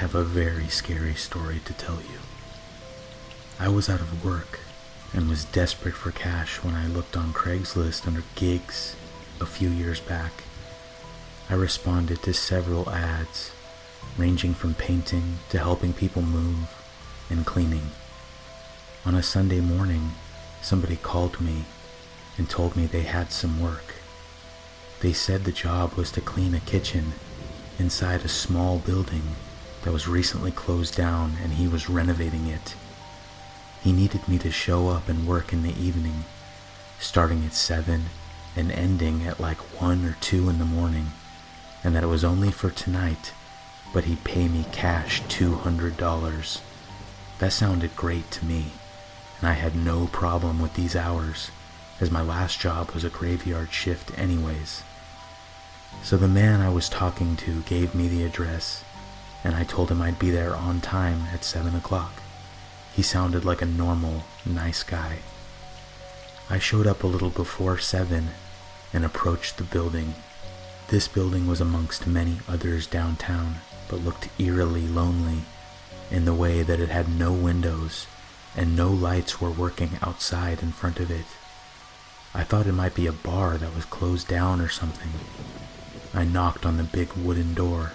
have a very scary story to tell you. I was out of work and was desperate for cash when I looked on Craigslist under gigs a few years back. I responded to several ads, ranging from painting to helping people move and cleaning. On a Sunday morning, somebody called me and told me they had some work. They said the job was to clean a kitchen inside a small building that was recently closed down, and he was renovating it. He needed me to show up and work in the evening, starting at 7 and ending at like 1 or 2 in the morning, and that it was only for tonight, but he'd pay me cash $200. That sounded great to me, and I had no problem with these hours, as my last job was a graveyard shift anyways. So the man I was talking to gave me the address, and I told him I'd be there on time at 7 o'clock. He sounded like a normal, nice guy. I showed up a little before 7 and approached the building. This building was amongst many others downtown, but looked eerily lonely in the way that it had no windows and no lights were working outside in front of it. I thought it might be a bar that was closed down or something. I knocked on the big wooden door.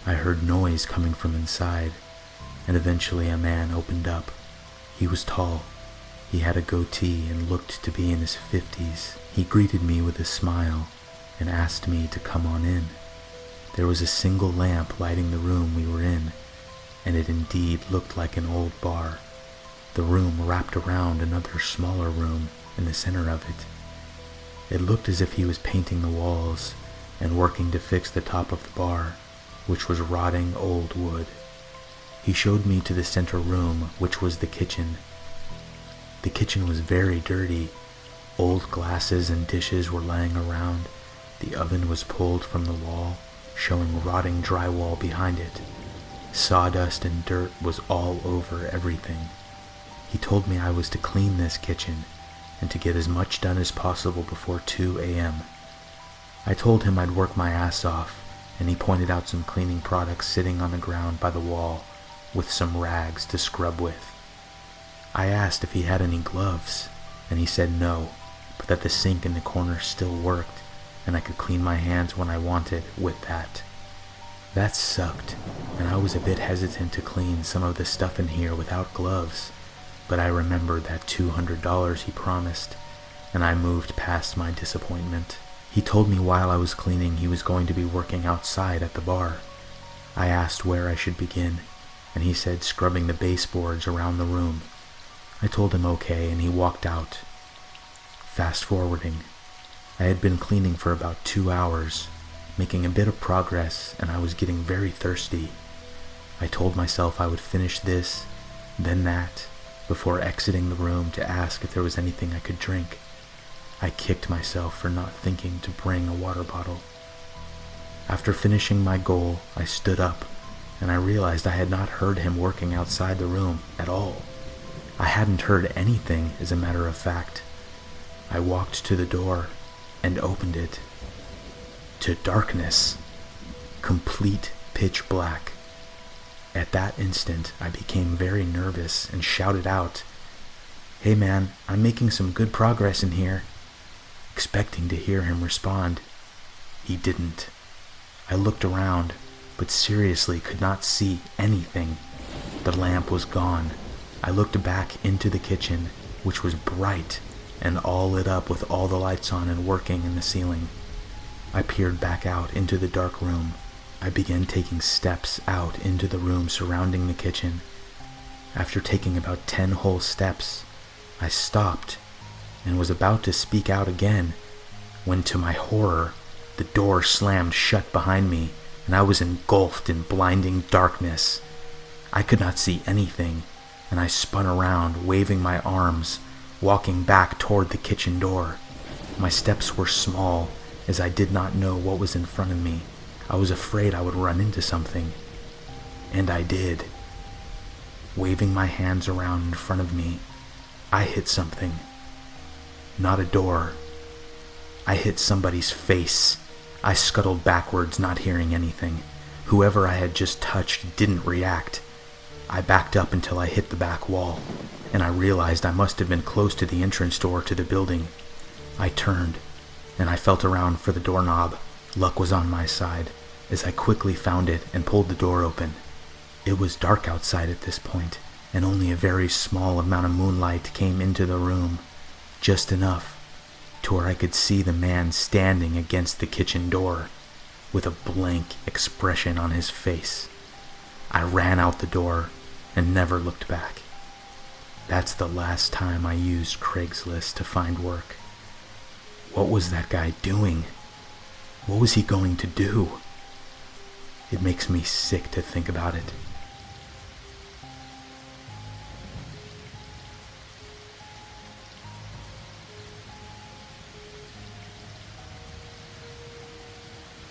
I heard noise coming from inside, and eventually a man opened up. He was tall. He had a goatee and looked to be in his 50s. He greeted me with a smile and asked me to come on in. There was a single lamp lighting the room we were in, and it indeed looked like an old bar. The room wrapped around another smaller room in the center of it. It looked as if he was painting the walls and working to fix the top of the bar, which was rotting old wood. He showed me to the center room, which was the kitchen. The kitchen was very dirty. Old glasses and dishes were laying around. The oven was pulled from the wall, showing rotting drywall behind it. Sawdust and dirt was all over everything. He told me I was to clean this kitchen and to get as much done as possible before 2 a.m. I told him I'd work my ass off, and he pointed out some cleaning products sitting on the ground by the wall with some rags to scrub with. I asked if he had any gloves, and he said no, but that the sink in the corner still worked, and I could clean my hands when I wanted with that. That sucked, and I was a bit hesitant to clean some of the stuff in here without gloves, but I remembered that $200 he promised, and I moved past my disappointment. He told me while I was cleaning he was going to be working outside at the bar. I asked where I should begin, and he said scrubbing the baseboards around the room. I told him okay, and he walked out. Fast forwarding, I had been cleaning for about 2 hours, making a bit of progress, and I was getting very thirsty. I told myself I would finish this, then that, before exiting the room to ask if there was anything I could drink. I kicked myself for not thinking to bring a water bottle. After finishing my goal, I stood up, and I realized I had not heard him working outside the room at all. I hadn't heard anything, as a matter of fact. I walked to the door and opened it. To darkness. Complete pitch black. At that instant, I became very nervous and shouted out, "Hey man, I'm making some good progress in here," expecting to hear him respond. He didn't. I looked around, but seriously could not see anything. The lamp was gone. I looked back into the kitchen, which was bright and all lit up with all the lights on and working in the ceiling. I peered back out into the dark room. I began taking steps out into the room surrounding the kitchen. After taking about 10 whole steps, I stopped and was about to speak out again when, to my horror, the door slammed shut behind me and I was engulfed in blinding darkness. I could not see anything, and I spun around, waving my arms, walking back toward the kitchen door. My steps were small, as I did not know what was in front of me. I was afraid I would run into something. And I did. Waving my hands around in front of me, I hit something. Not a door. I hit somebody's face. I scuttled backwards, not hearing anything. Whoever I had just touched didn't react. I backed up until I hit the back wall, and I realized I must have been close to the entrance door to the building. I turned, and I felt around for the doorknob. Luck was on my side, as I quickly found it and pulled the door open. It was dark outside at this point, and only a very small amount of moonlight came into the room, just enough to where I could see the man standing against the kitchen door, with a blank expression on his face. I ran out the door and never looked back. That's the last time I used Craigslist to find work. What was that guy doing? What was he going to do? It makes me sick to think about it.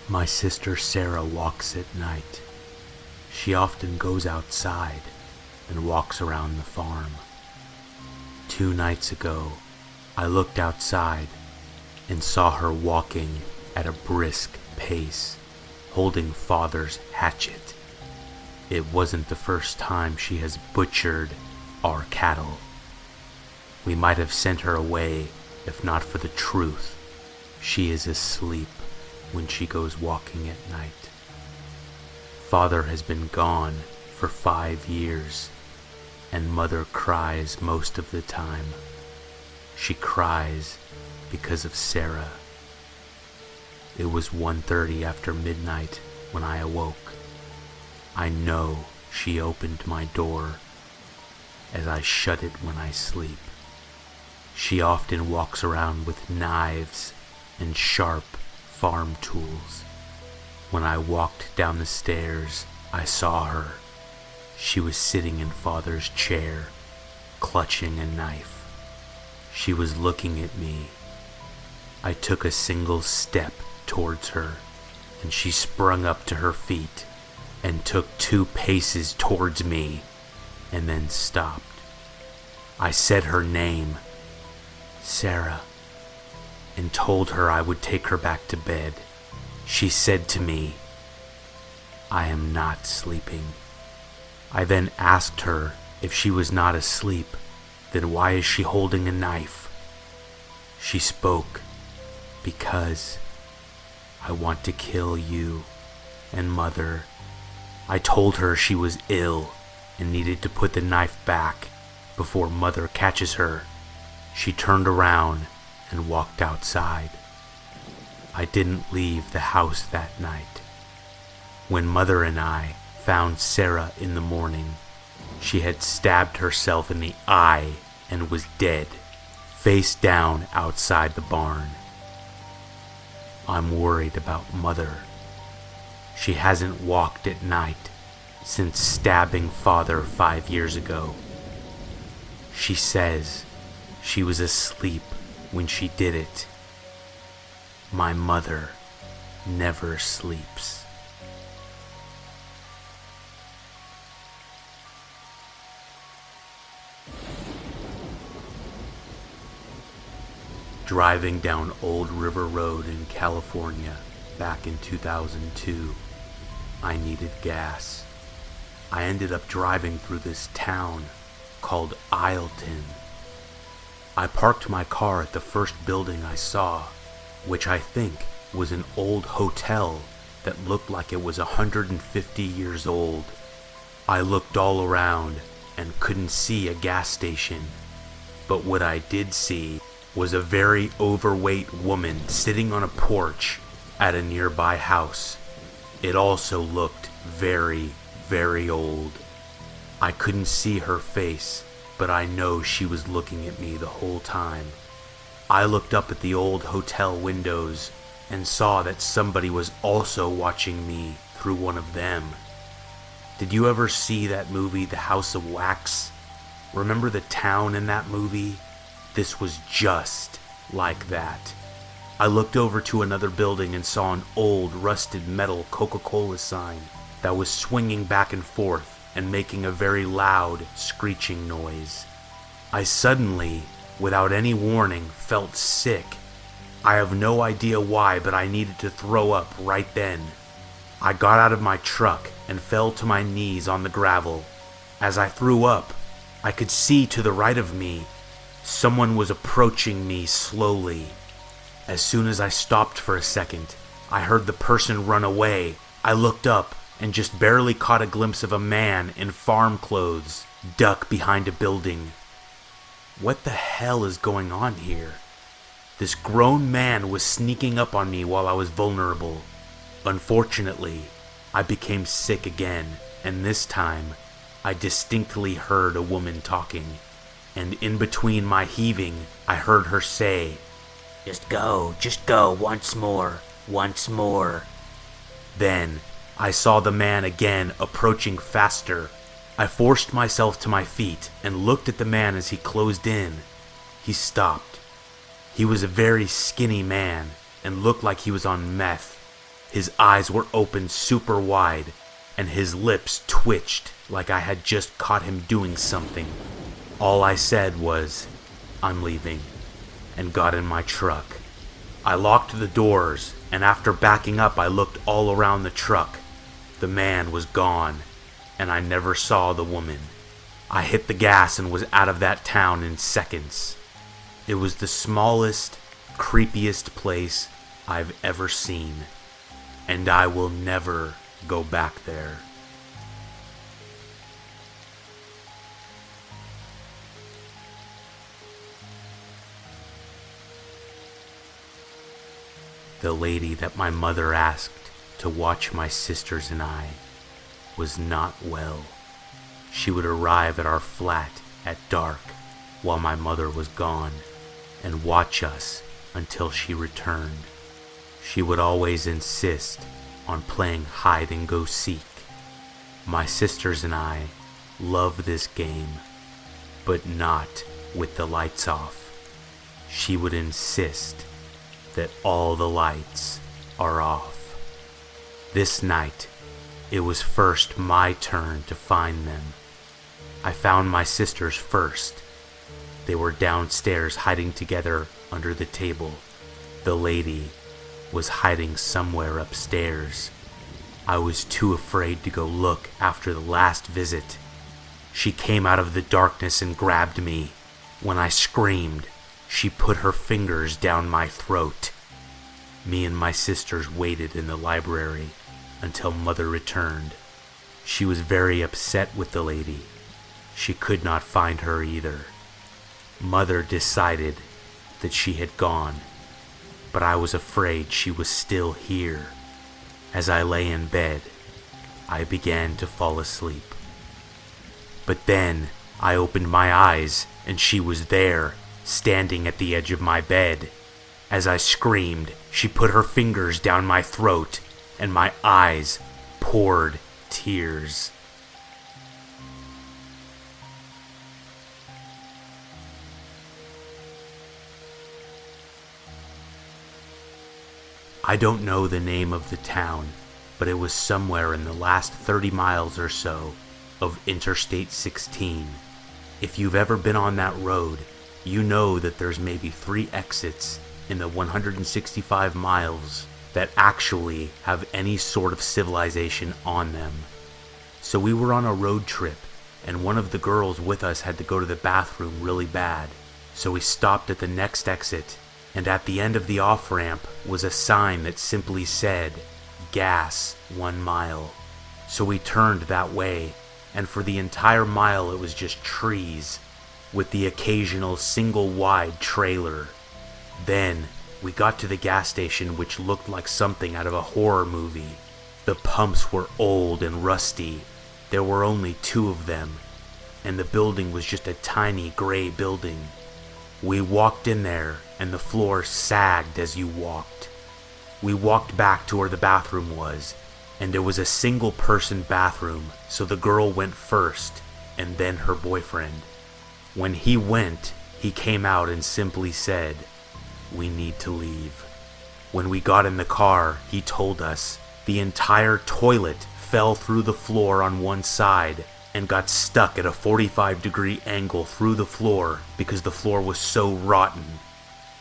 My sister Sarah walks at night. She often goes outside and walks around the farm. 2 nights ago, I looked outside and saw her walking at a brisk pace, holding Father's hatchet. It wasn't the first time she has butchered our cattle. We might have sent her away if not for the truth. She is asleep when she goes walking at night. Father has been gone for 5 years, and Mother cries most of the time. She cries because of Sarah. It was 1:30 after midnight when I awoke. I know she opened my door, as I shut it when I sleep. She often walks around with knives and sharp farm tools. When I walked down the stairs, I saw her. She was sitting in Father's chair, clutching a knife. She was looking at me. I took a single step towards her, and she sprung up to her feet and took 2 paces towards me, and then stopped. I said her name, Sarah, and told her I would take her back to bed. She said to me, "I am not sleeping." I then asked her if she was not asleep, then why is she holding a knife? She spoke, "Because I want to kill you and Mother." I told her she was ill and needed to put the knife back before Mother catches her. She turned around and walked outside. I didn't leave the house that night. When Mother and I found Sarah in the morning, she had stabbed herself in the eye and was dead, face down outside the barn. I'm worried about Mother. She hasn't walked at night since stabbing Father 5 years ago. She says she was asleep when she did it. My mother never sleeps. Driving down Old River Road in California back in 2002, I needed gas. I ended up driving through this town called Isleton. I parked my car at the first building I saw, which I think was an old hotel that looked like it was 150 years old. I looked all around and couldn't see a gas station, but what I did see was a very overweight woman sitting on a porch at a nearby house. It also looked very, very old. I couldn't see her face, but I know she was looking at me the whole time. I looked up at the old hotel windows and saw that somebody was also watching me through one of them. Did you ever see that movie, The House of Wax? Remember the town in that movie? This was just like that. I looked over to another building and saw an old rusted metal Coca-Cola sign that was swinging back and forth and making a very loud screeching noise. I suddenly, without any warning, felt sick. I have no idea why, but I needed to throw up right then. I got out of my truck and fell to my knees on the gravel. As I threw up, I could see to the right of me, someone was approaching me slowly. As soon as I stopped for a second, I heard the person run away. I looked up and just barely caught a glimpse of a man in farm clothes duck behind a building. What the hell is going on here? This grown man was sneaking up on me while I was vulnerable. Unfortunately, I became sick again, and this time, I distinctly heard a woman talking. And in between my heaving, I heard her say, just go, once more. Then, I saw the man again approaching faster. I forced myself to my feet and looked at the man as he closed in. He stopped. He was a very skinny man and looked like he was on meth. His eyes were open super wide and his lips twitched like I had just caught him doing something. All I said was, I'm leaving, and got in my truck. I locked the doors, and after backing up I looked all around the truck. The man was gone, and I never saw the woman. I hit the gas and was out of that town in seconds. It was the smallest, creepiest place I've ever seen, and I will never go back there. The lady that my mother asked to watch my sisters and I was not well. She would arrive at our flat at dark while my mother was gone and watch us until she returned. She would always insist on playing hide and go seek. My sisters and I loved this game, but not with the lights off. She would insist that all the lights are off. This night, it was first my turn to find them. I found my sisters first. They were downstairs hiding together under the table. The lady was hiding somewhere upstairs. I was too afraid to go look after the last visit. She came out of the darkness and grabbed me. When I screamed, she put her fingers down my throat. Me and my sisters waited in the library until Mother returned. She was very upset with the lady. She could not find her either. Mother decided that she had gone, but I was afraid she was still here. As I lay in bed, I began to fall asleep. But then I opened my eyes and she was there, standing at the edge of my bed. As I screamed, she put her fingers down my throat and my eyes poured tears. I don't know the name of the town, but it was somewhere in the last 30 miles or so of Interstate 16. If you've ever been on that road, you know that there's maybe 3 exits in the 165 miles that actually have any sort of civilization on them. So we were on a road trip, and one of the girls with us had to go to the bathroom really bad. So we stopped at the next exit, and at the end of the off-ramp was a sign that simply said, gas 1 mile. So we turned that way, and for the entire mile it was just trees, with the occasional single-wide trailer. Then we got to the gas station, which looked like something out of a horror movie. The pumps were old and rusty. There were only 2 of them, and the building was just a tiny gray building. We walked in there, and the floor sagged as you walked. We walked back to where the bathroom was, and it was a single-person bathroom, so the girl went first, and then her boyfriend. When he went, he came out and simply said, "We need to leave." When we got in the car, he told us the entire toilet fell through the floor on one side and got stuck at a 45-degree angle through the floor because the floor was so rotten.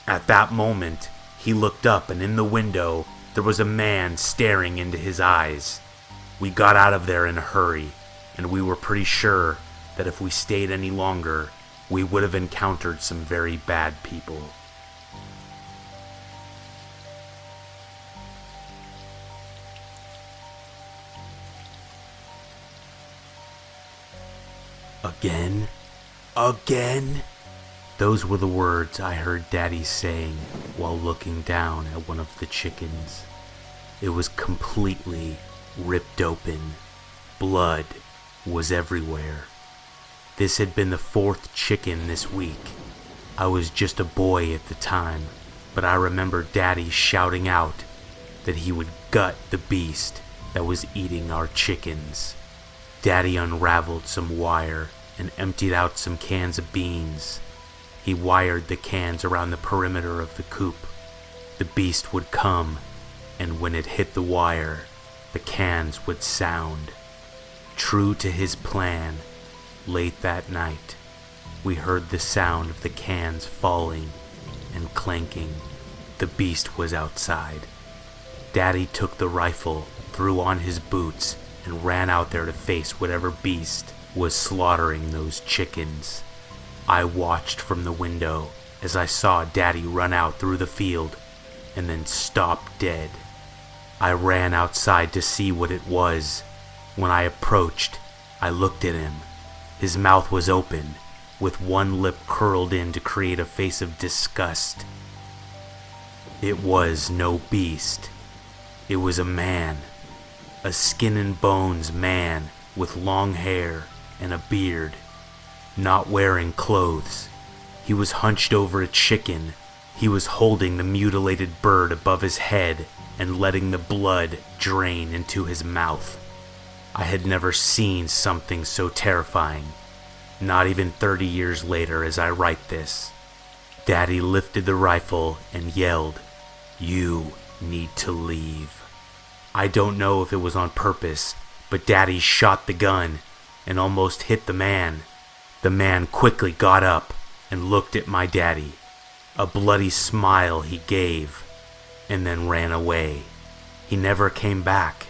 At that moment, he looked up, and in the window, There was a man staring into his eyes. We got out of there in a hurry, and we were pretty sure that if we stayed any longer, we would have encountered some very bad people. Again? Again? Those were the words I heard Daddy saying while looking down at one of the chickens. It was completely ripped open. Blood was everywhere. This had been the 4th chicken this week. I was just a boy at the time, but I remember Daddy shouting out that he would gut the beast that was eating our chickens. Daddy unraveled some wire and emptied out some cans of beans. He wired the cans around the perimeter of the coop. The beast would come, and when it hit the wire, the cans would sound. True to his plan, late that night, we heard the sound of the cans falling and clanking. The beast was outside. Daddy took the rifle, threw on his boots, and ran out there to face whatever beast was slaughtering those chickens. I watched from the window as I saw Daddy run out through the field and then stop dead. I ran outside to see what it was. When I approached, I looked at him. His mouth was open, with one lip curled in to create a face of disgust. It was no beast. It was a man. A skin and bones man with long hair and a beard. Not wearing clothes. He was hunched over a chicken. He was holding the mutilated bird above his head and letting the blood drain into his mouth. I had never seen something so terrifying. Not even 30 years later as I write this. Daddy lifted the rifle and yelled, "You need to leave." I don't know if it was on purpose, but Daddy shot the gun and almost hit the man. The man quickly got up and looked at my daddy. A bloody smile he gave, and then ran away. He never came back,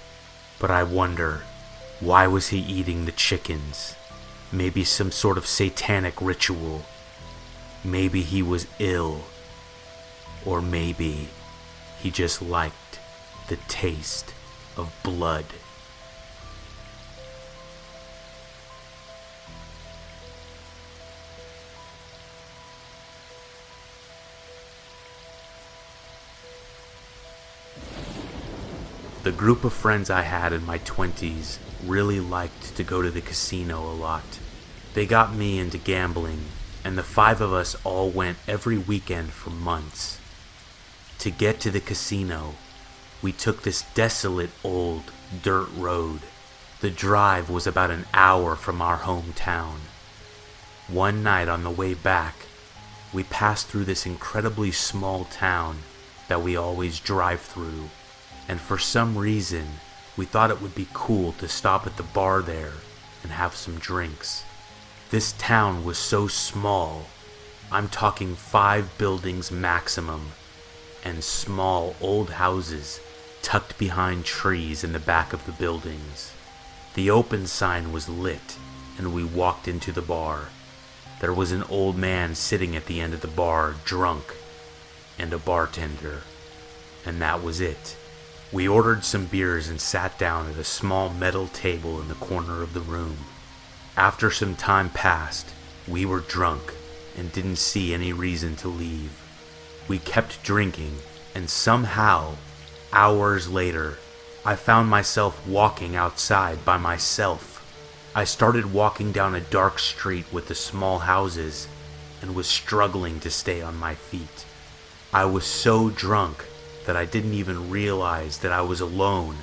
but I wonder, why was he eating the chickens? Maybe some sort of satanic ritual. Maybe he was ill. Or maybe he just liked the taste of blood. The group of friends I had in my 20s really liked to go to the casino a lot. They got me into gambling, and the 5 of us all went every weekend for months. To get to the casino, we took this desolate old dirt road. The drive was about an hour from our hometown. One night on the way back, we passed through this incredibly small town that we always drive through. And for some reason, we thought it would be cool to stop at the bar there and have some drinks. This town was so small, I'm talking 5 buildings maximum, and small old houses tucked behind trees in the back of the buildings. The open sign was lit, and we walked into the bar. There was an old man sitting at the end of the bar, drunk, and a bartender, and that was it. We ordered some beers and sat down at a small metal table in the corner of the room. After some time passed, we were drunk and didn't see any reason to leave. We kept drinking, and somehow, hours later, I found myself walking outside by myself. I started walking down a dark street with the small houses and was struggling to stay on my feet. I was so drunk that I didn't even realize that I was alone,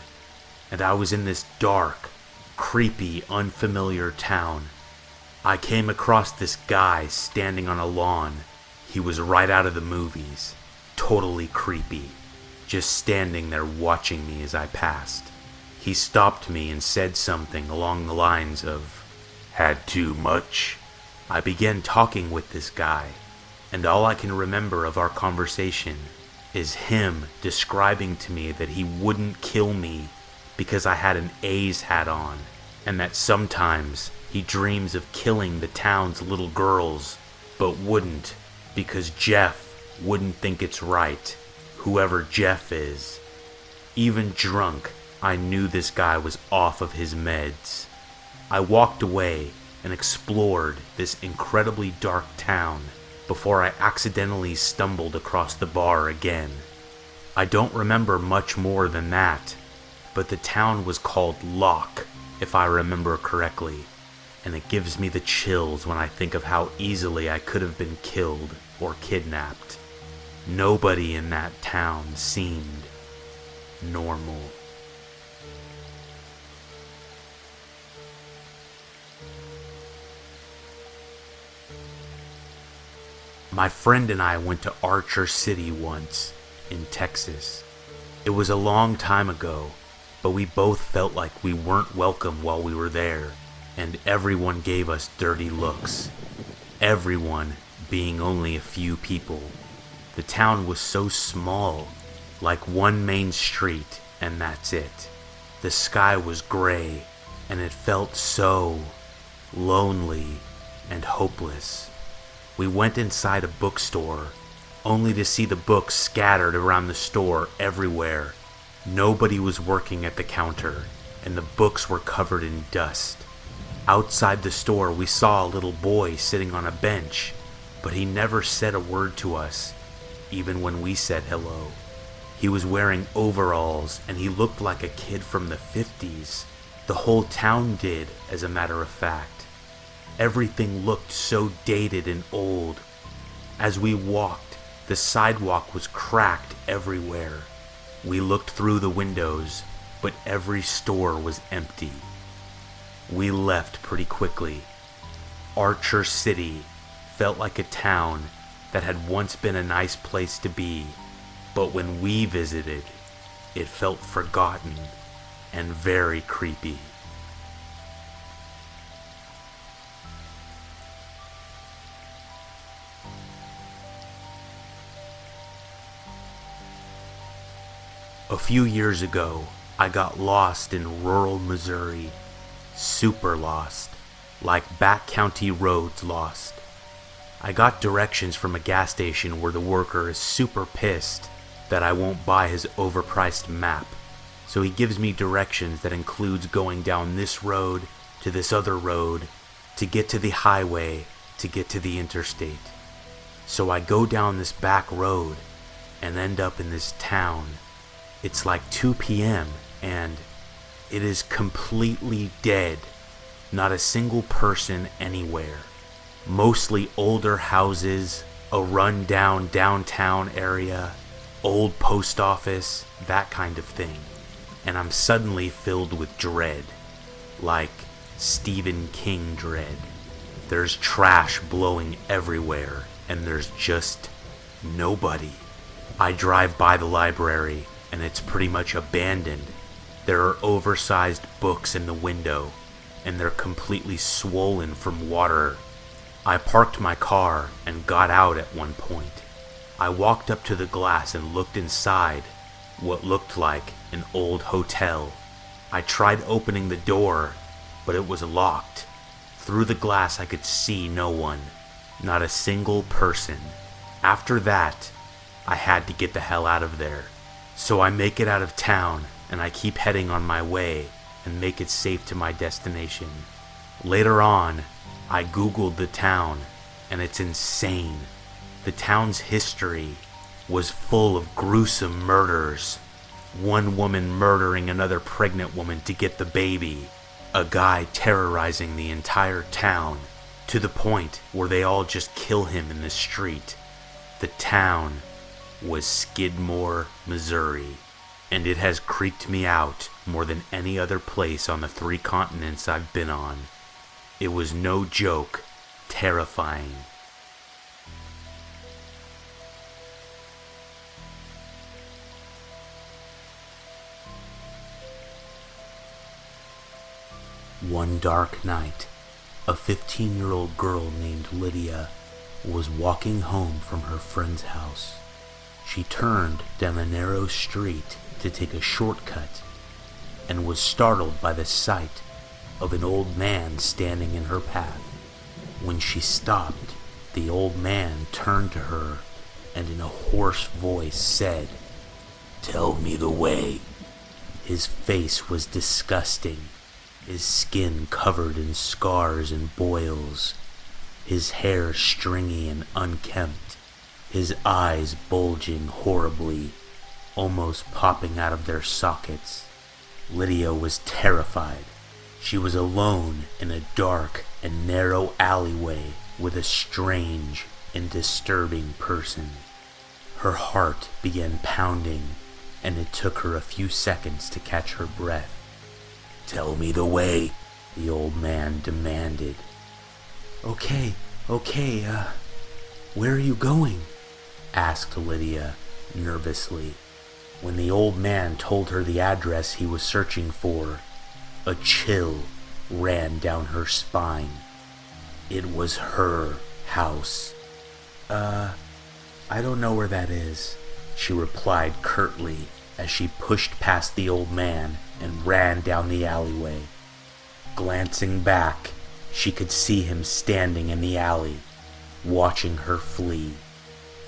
and I was in this dark, creepy, unfamiliar town. I came across this guy standing on a lawn. He was right out of the movies, totally creepy, just standing there watching me as I passed. He stopped me and said something along the lines of, "Had too much?" I began talking with this guy, and all I can remember of our conversation is him describing to me that he wouldn't kill me because I had an A's hat on, and that sometimes he dreams of killing the town's little girls, but wouldn't because Jeff wouldn't think it's right, whoever Jeff is. Even drunk, I knew this guy was off of his meds. I walked away and explored this incredibly dark town before I accidentally stumbled across the bar again. I don't remember much more than that, but the town was called Locke, if I remember correctly, and it gives me the chills when I think of how easily I could have been killed or kidnapped. Nobody in that town seemed normal. My friend and I went to Archer City once, in Texas. It was a long time ago, but we both felt like we weren't welcome while we were there, and everyone gave us dirty looks. Everyone being only a few people. The town was so small, like one main street, and that's it. The sky was gray, and it felt so lonely and hopeless. We went inside a bookstore, only to see the books scattered around the store everywhere. Nobody was working at the counter, and the books were covered in dust. Outside the store, we saw a little boy sitting on a bench, but he never said a word to us, even when we said hello. He was wearing overalls, and he looked like a kid from the 50s. The whole town did, as a matter of fact. Everything looked so dated and old. As we walked, the sidewalk was cracked everywhere. We looked through the windows, but every store was empty. We left pretty quickly. Archer City felt like a town that had once been a nice place to be, but when we visited, it felt forgotten and very creepy. A few years ago, I got lost in rural Missouri. Super lost, like back county roads lost. I got directions from a gas station where the worker is super pissed that I won't buy his overpriced map. So he gives me directions that includes going down this road to this other road to get to the highway to get to the interstate. So I go down this back road and end up in this town. It's like 2 p.m. and it is completely dead. Not a single person anywhere. Mostly older houses, a run-down downtown area, old post office, that kind of thing. And I'm suddenly filled with dread. Like Stephen King dread. There's trash blowing everywhere, and there's just nobody. I drive by the library, and it's pretty much abandoned. There are oversized books in the window, and they're completely swollen from water. I parked my car and got out at one point. I walked up to the glass and looked inside what looked like an old hotel. I tried opening the door, but it was locked. Through the glass I could see no one, not a single person. After that, I had to get the hell out of there. So I make it out of town, and I keep heading on my way and make it safe to my destination. Later on, I googled the town, and it's insane. The town's history was full of gruesome murders. One woman murdering another pregnant woman to get the baby. A guy terrorizing the entire town, to the point where they all just kill him in the street. The town was Skidmore, Missouri, and it has creeped me out more than any other place on the 3 continents I've been on. It was no joke, terrifying. One dark night, a 15-year-old girl named Lydia was walking home from her friend's house. She turned down a narrow street to take a shortcut and was startled by the sight of an old man standing in her path. When she stopped, the old man turned to her and in a hoarse voice said, "Tell me the way." His face was disgusting, his skin covered in scars and boils, his hair stringy and unkempt, his eyes bulging horribly, almost popping out of their sockets. Lydia was terrified. She was alone in a dark and narrow alleyway with a strange and disturbing person. Her heart began pounding, and it took her a few seconds to catch her breath. "Tell me the way," the old man demanded. Okay, where are you going?" asked Lydia nervously. When the old man told her the address he was searching for, a chill ran down her spine. It was her house. I don't know where that is," she replied curtly as she pushed past the old man and ran down the alleyway. Glancing back, she could see him standing in the alley, watching her flee.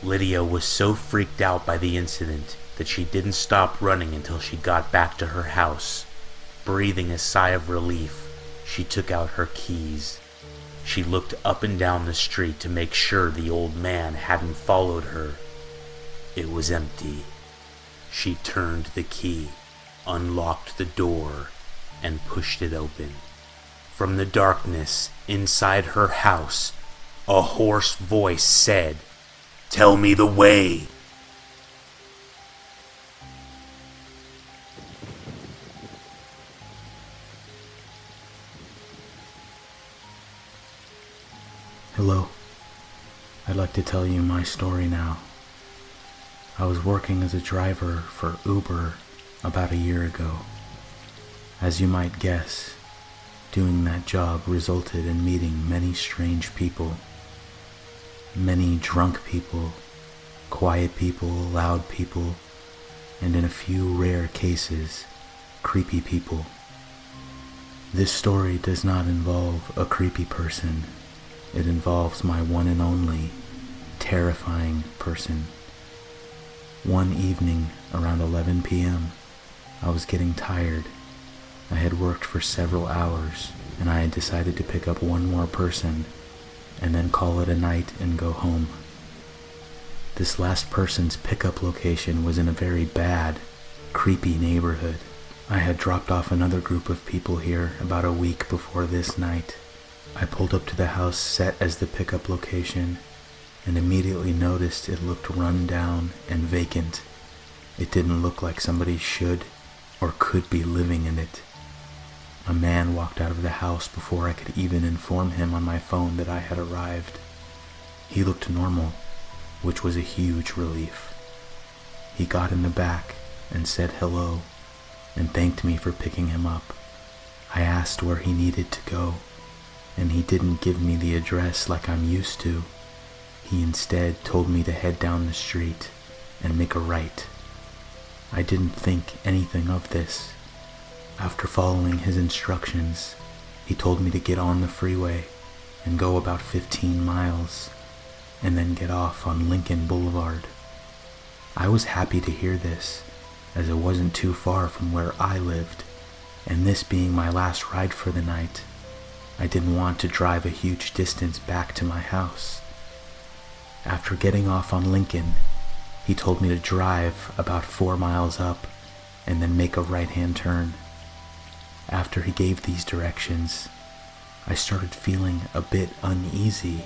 Lydia was so freaked out by the incident that she didn't stop running until she got back to her house. Breathing a sigh of relief, she took out her keys. She looked up and down the street to make sure the old man hadn't followed her. It was empty. She turned the key, unlocked the door, and pushed it open. From the darkness inside her house, a hoarse voice said, "Tell me the way." Hello. I'd like to tell you my story now. I was working as a driver for Uber about a year ago. As you might guess, doing that job resulted in meeting many strange people. Many drunk people, quiet people, loud people, and in a few rare cases, creepy people. This story does not involve a creepy person. It involves my one and only terrifying person. One evening around 11 p.m., I was getting tired. I had worked for several hours, and I had decided to pick up one more person and then call it a night and go home. This last person's pickup location was in a very bad, creepy neighborhood. I had dropped off another group of people here about a week before this night. I pulled up to the house set as the pickup location and immediately noticed it looked run down and vacant. It didn't look like somebody should or could be living in it. A man walked out of the house before I could even inform him on my phone that I had arrived. He looked normal, which was a huge relief. He got in the back and said hello and thanked me for picking him up. I asked where he needed to go, and he didn't give me the address like I'm used to. He instead told me to head down the street and make a right. I didn't think anything of this. After following his instructions, he told me to get on the freeway and go about 15 miles, and then get off on Lincoln Boulevard. I was happy to hear this, as it wasn't too far from where I lived, and this being my last ride for the night, I didn't want to drive a huge distance back to my house. After getting off on Lincoln, he told me to drive about 4 miles up and then make a right-hand turn. After he gave these directions, I started feeling a bit uneasy.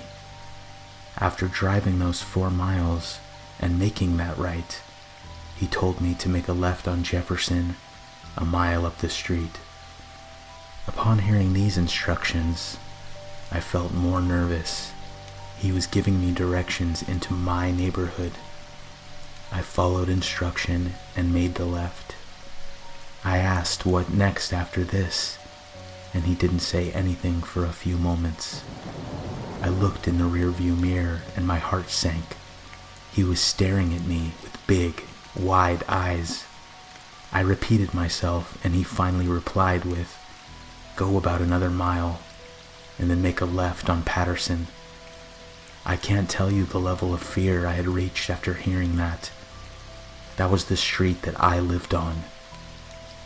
After driving those 4 miles and making that right, he told me to make a left on Jefferson, a mile up the street. Upon hearing these instructions, I felt more nervous. He was giving me directions into my neighborhood. I followed instruction and made the left. I asked what next after this, and he didn't say anything for a few moments. I looked in the rearview mirror and my heart sank. He was staring at me with big, wide eyes. I repeated myself, and he finally replied with, "Go about another mile, and then make a left on Patterson." I can't tell you the level of fear I had reached after hearing that. That was the street that I lived on.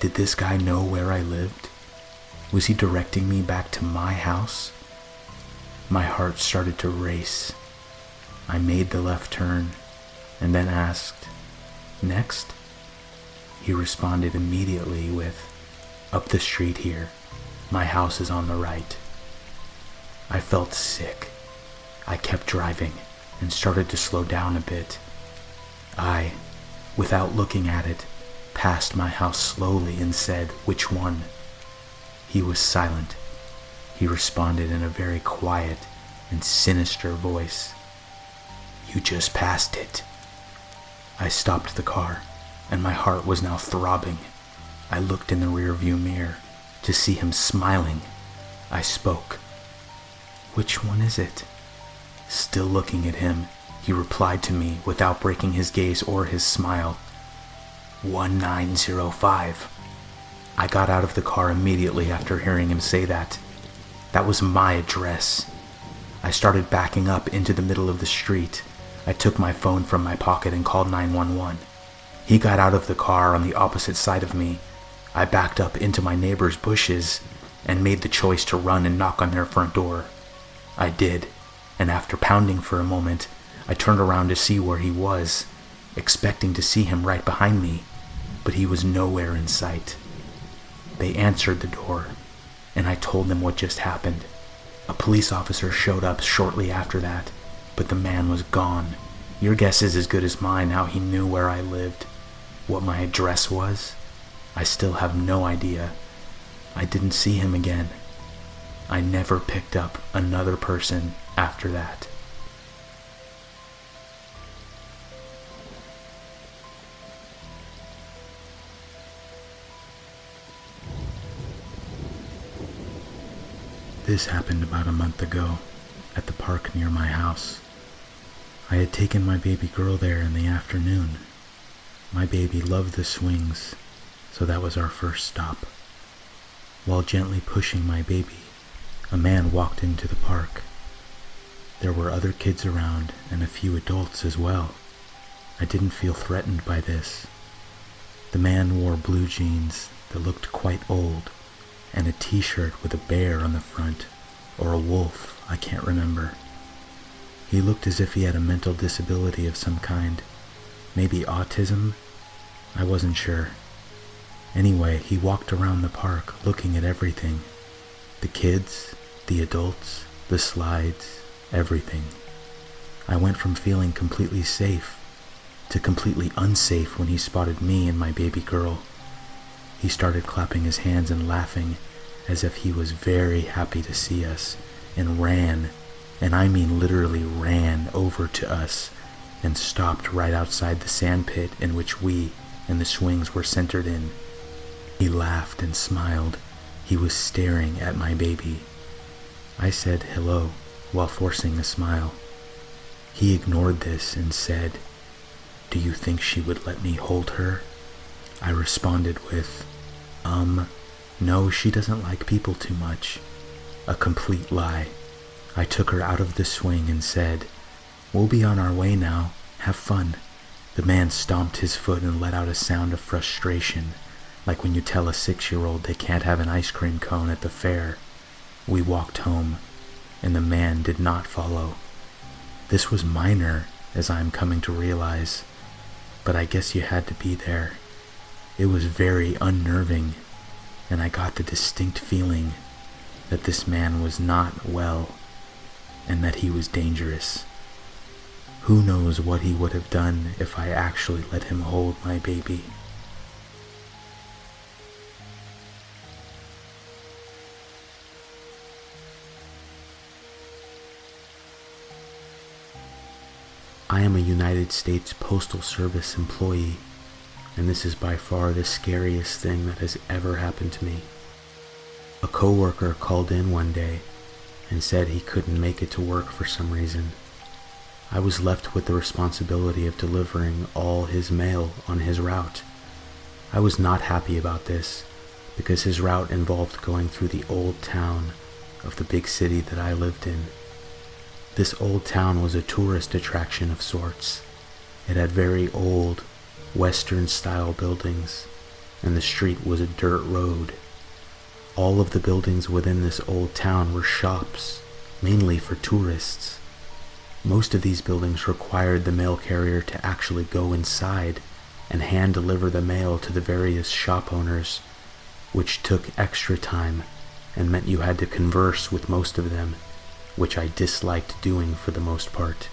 Did this guy know where I lived? Was he directing me back to my house? My heart started to race. I made the left turn and then asked, "Next?" He responded immediately with, "Up the street here. My house is on the right." I felt sick. I kept driving and started to slow down a bit. I, without looking at it, passed my house slowly and said, "Which one?" He was silent. He responded in a very quiet and sinister voice, "You just passed it." I stopped the car, and my heart was now throbbing. I looked in the rearview mirror to see him smiling. I spoke, "Which one is it?" Still looking at him, he replied to me without breaking his gaze or his smile, 1905. I got out of the car immediately after hearing him say that. That was my address. I started backing up into the middle of the street. I took my phone from my pocket and called 911. He got out of the car on the opposite side of me. I backed up into my neighbor's bushes and made the choice to run and knock on their front door. I did, and after pounding for a moment, I turned around to see where he was, expecting to see him right behind me, but he was nowhere in sight. They answered the door, and I told them what just happened. A police officer showed up shortly after that, but the man was gone. Your guess is as good as mine how he knew where I lived. What my address was? I still have no idea. I didn't see him again. I never picked up another person after that. This happened about a month ago at the park near my house. I had taken my baby girl there in the afternoon. My baby loved the swings, so that was our first stop. While gently pushing my baby, a man walked into the park. There were other kids around and a few adults as well. I didn't feel threatened by this. The man wore blue jeans that looked quite old and a t-shirt with a bear on the front, or a wolf, I can't remember. He looked as if he had a mental disability of some kind, maybe autism? I wasn't sure. Anyway, he walked around the park looking at everything. The kids, the adults, the slides, everything. I went from feeling completely safe to completely unsafe when he spotted me and my baby girl. He started clapping his hands and laughing as if he was very happy to see us, and ran, and I mean literally ran over to us and stopped right outside the sand pit in which we and the swings were centered in. He laughed and smiled. He was staring at my baby. I said hello while forcing a smile. He ignored this and said, "Do you think she would let me hold her?" I responded with, no, she doesn't like people too much." A complete lie. I took her out of the swing and said, "We'll be on our way now. Have fun." The man stomped his foot and let out a sound of frustration, like when you tell a 6-year-old they can't have an ice cream cone at the fair. We walked home, and the man did not follow. This was minor, as I am coming to realize, but I guess you had to be there. It was very unnerving, and I got the distinct feeling that this man was not well, and that he was dangerous. Who knows what he would have done if I actually let him hold my baby. I am a United States Postal Service employee, and this is by far the scariest thing that has ever happened to me. A coworker called in one day and said he couldn't make it to work for some reason. I was left with the responsibility of delivering all his mail on his route. I was not happy about this because his route involved going through the old town of the big city that I lived in. This old town was a tourist attraction of sorts. It had very old, Western-style buildings, and the street was a dirt road. All of the buildings within this old town were shops, mainly for tourists. Most of these buildings required the mail carrier to actually go inside and hand-deliver the mail to the various shop owners, which took extra time and meant you had to converse with most of them, which I disliked doing for the most part.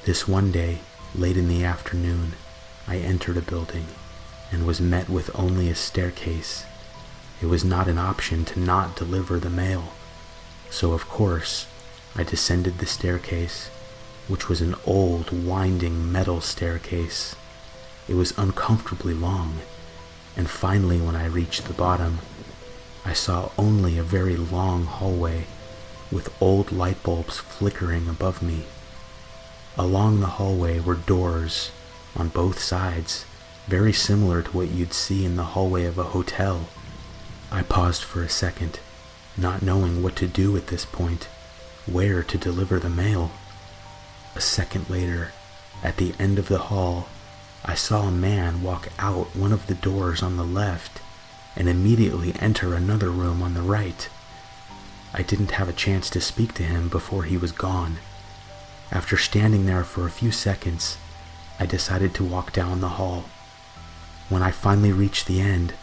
This one day, late in the afternoon, I entered a building and was met with only a staircase. It was not an option to not deliver the mail, so of course I descended the staircase, which was an old, winding metal staircase. It was uncomfortably long, and finally when I reached the bottom, I saw only a very long hallway with old light bulbs flickering above me. Along the hallway were doors on both sides, very similar to what you'd see in the hallway of a hotel. I paused for a second, not knowing what to do at this point, where to deliver the mail. A second later, at the end of the hall, I saw a man walk out one of the doors on the left and immediately enter another room on the right. I didn't have a chance to speak to him before he was gone. After standing there for a few seconds, I decided to walk down the hall. When I finally reached the end,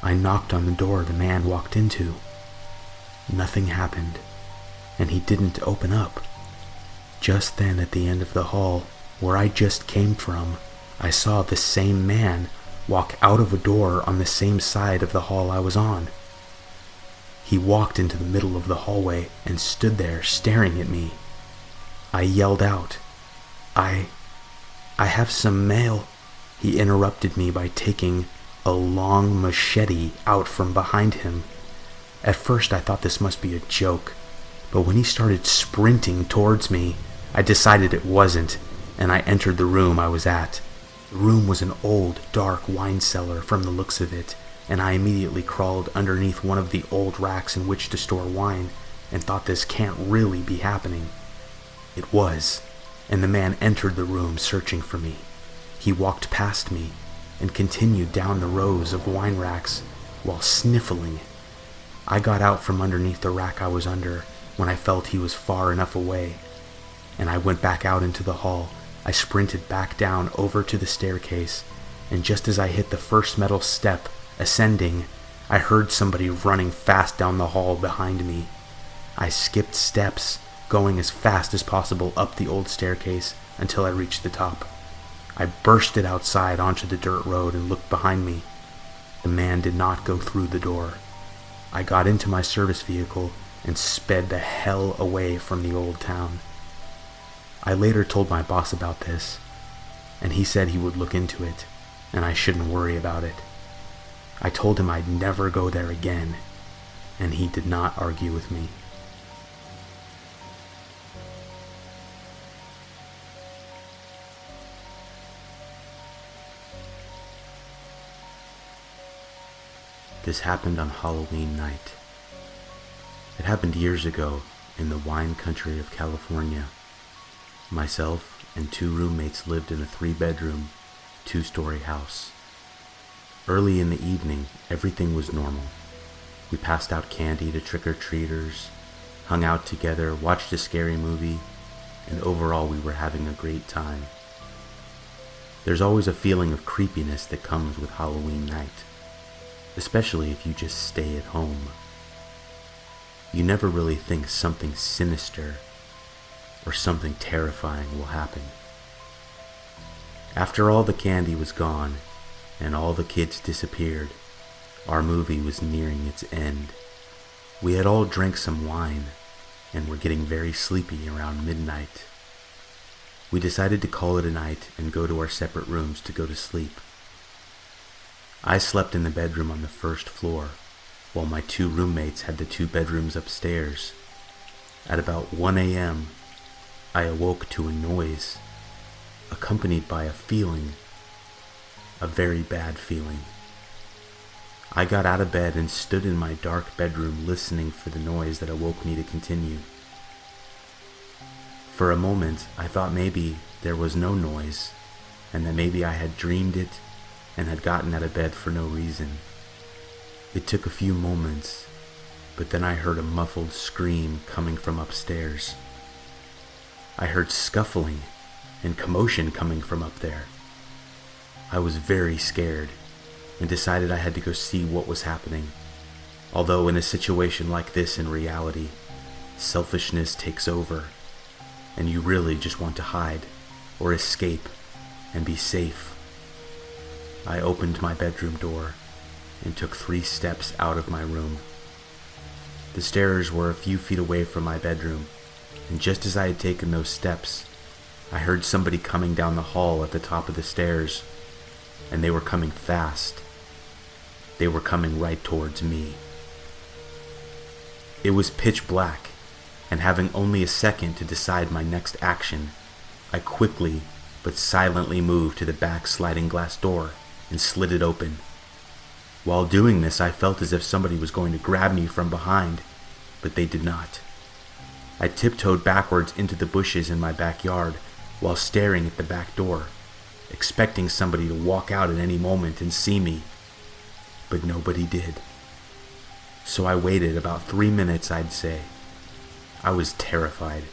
I knocked on the door the man walked into. Nothing happened, and he didn't open up. Just then at the end of the hall, where I just came from, I saw the same man walk out of a door on the same side of the hall I was on. He walked into the middle of the hallway and stood there staring at me. I yelled out, I have some mail." He interrupted me by taking a long machete out from behind him. At first I thought this must be a joke, but when he started sprinting towards me, I decided it wasn't, and I entered the room I was at. The room was an old, dark wine cellar from the looks of it, and I immediately crawled underneath one of the old racks in which to store wine and thought this can't really be happening. It was, and the man entered the room searching for me. He walked past me and continued down the rows of wine racks while sniffling. I got out from underneath the rack I was under when I felt he was far enough away, and I went back out into the hall. I sprinted back down over to the staircase, and just as I hit the first metal step, ascending, I heard somebody running fast down the hall behind me. I skipped steps, going as fast as possible up the old staircase until I reached the top. I bursted outside onto the dirt road and looked behind me. The man did not go through the door. I got into my service vehicle and sped the hell away from the old town. I later told my boss about this, and he said he would look into it, and I shouldn't worry about it. I told him I'd never go there again, and he did not argue with me. This happened on Halloween night. It happened years ago in the wine country of California. Myself and 2 roommates lived in a 3-bedroom, 2-story house. Early in the evening, everything was normal. We passed out candy to trick-or-treaters, hung out together, watched a scary movie, and overall we were having a great time. There's always a feeling of creepiness that comes with Halloween night, especially if you just stay at home. You never really think something sinister or something terrifying will happen. After all the candy was gone and all the kids disappeared, our movie was nearing its end. We had all drank some wine and were getting very sleepy around midnight. We decided to call it a night and go to our separate rooms to go to sleep. I slept in the bedroom on the first floor, while my 2 roommates had the 2 bedrooms upstairs. At about 1 a.m., I awoke to a noise, accompanied by a feeling, a very bad feeling. I got out of bed and stood in my dark bedroom listening for the noise that awoke me to continue. For a moment, I thought maybe there was no noise, and that maybe I had dreamed it and had gotten out of bed for no reason. It took a few moments, but then I heard a muffled scream coming from upstairs. I heard scuffling and commotion coming from up there. I was very scared and decided I had to go see what was happening. Although in a situation like this in reality, selfishness takes over, and you really just want to hide or escape and be safe. I opened my bedroom door and took 3 steps out of my room. The stairs were a few feet away from my bedroom, and just as I had taken those steps, I heard somebody coming down the hall at the top of the stairs, and they were coming fast. They were coming right towards me. It was pitch black, and having only a second to decide my next action, I quickly but silently moved to the back sliding glass door and slid it open. While doing this, I felt as if somebody was going to grab me from behind, but they did not. I tiptoed backwards into the bushes in my backyard while staring at the back door, expecting somebody to walk out at any moment and see me, but nobody did. So I waited about 3 minutes, I'd say. I was terrified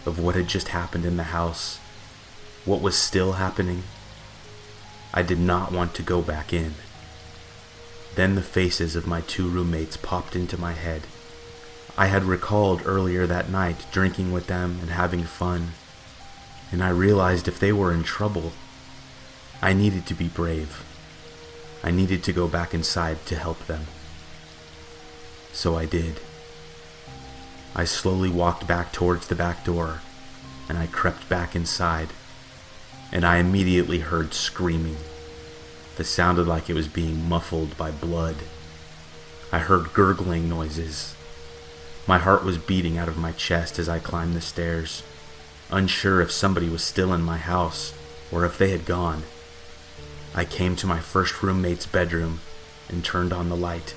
of what had just happened in the house, what was still happening. I did not want to go back in. Then the faces of my 2 roommates popped into my head. I had recalled earlier that night drinking with them and having fun, and I realized if they were in trouble, I needed to be brave. I needed to go back inside to help them. So I did. I slowly walked back towards the back door, and I crept back inside, and I immediately heard screaming that sounded like it was being muffled by blood. I heard gurgling noises. My heart was beating out of my chest as I climbed the stairs, unsure if somebody was still in my house or if they had gone. I came to my first roommate's bedroom and turned on the light.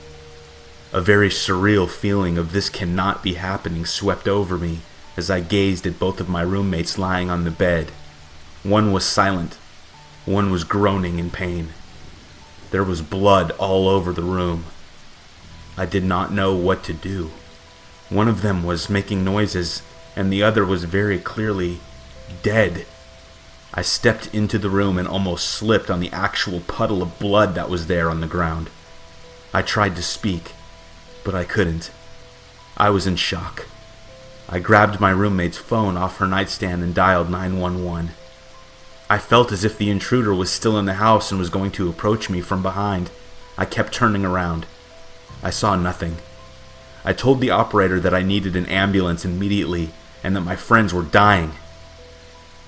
A very surreal feeling of this cannot be happening swept over me as I gazed at both of my roommates lying on the bed. One was silent. One was groaning in pain. There was blood all over the room. I did not know what to do. One of them was making noises, and the other was very clearly dead. I stepped into the room and almost slipped on the actual puddle of blood that was there on the ground. I tried to speak, but I couldn't. I was in shock. I grabbed my roommate's phone off her nightstand and dialed 911. I felt as if the intruder was still in the house and was going to approach me from behind. I kept turning around. I saw nothing. I told the operator that I needed an ambulance immediately and that my friends were dying.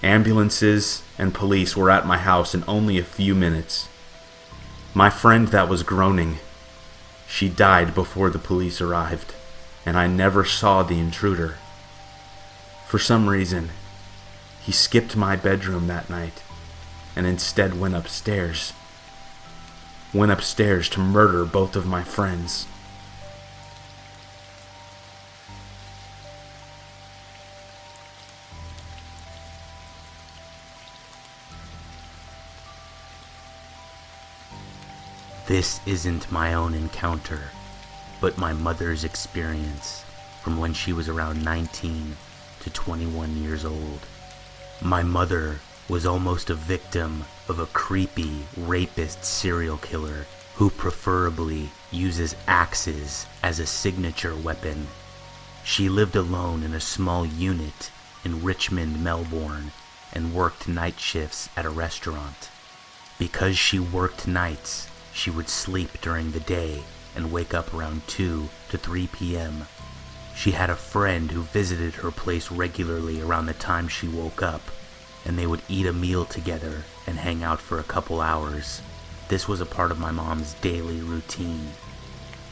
Ambulances and police were at my house in only a few minutes. My friend that was groaning, she died before the police arrived, and I never saw the intruder. For some reason, he skipped my bedroom that night and instead went upstairs. Went upstairs to murder both of my friends. This isn't my own encounter, but my mother's experience from when she was around 19 to 21 years old. My mother was almost a victim of a creepy rapist serial killer who preferably uses axes as a signature weapon. She lived alone in a small unit in Richmond, Melbourne, and worked night shifts at a restaurant. Because she worked nights, she would sleep during the day and wake up around 2 to 3 p.m. She had a friend who visited her place regularly around the time she woke up, and they would eat a meal together and hang out for a couple hours. This was a part of my mom's daily routine.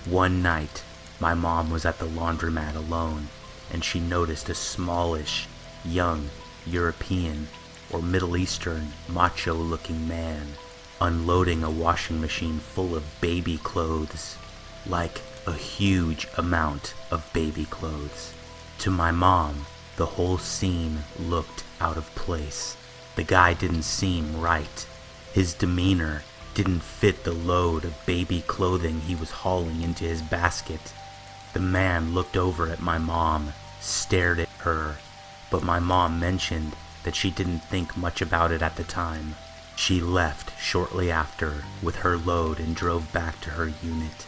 One night, my mom was at the laundromat alone, and she noticed a smallish, young, European, or Middle Eastern macho-looking man unloading a washing machine full of baby clothes, like a huge amount of baby clothes. To my mom, the whole scene looked out of place. The guy didn't seem right. His demeanor didn't fit the load of baby clothing he was hauling into his basket. The man looked over at my mom, stared at her, but my mom mentioned that she didn't think much about it at the time. She left shortly after with her load and drove back to her unit.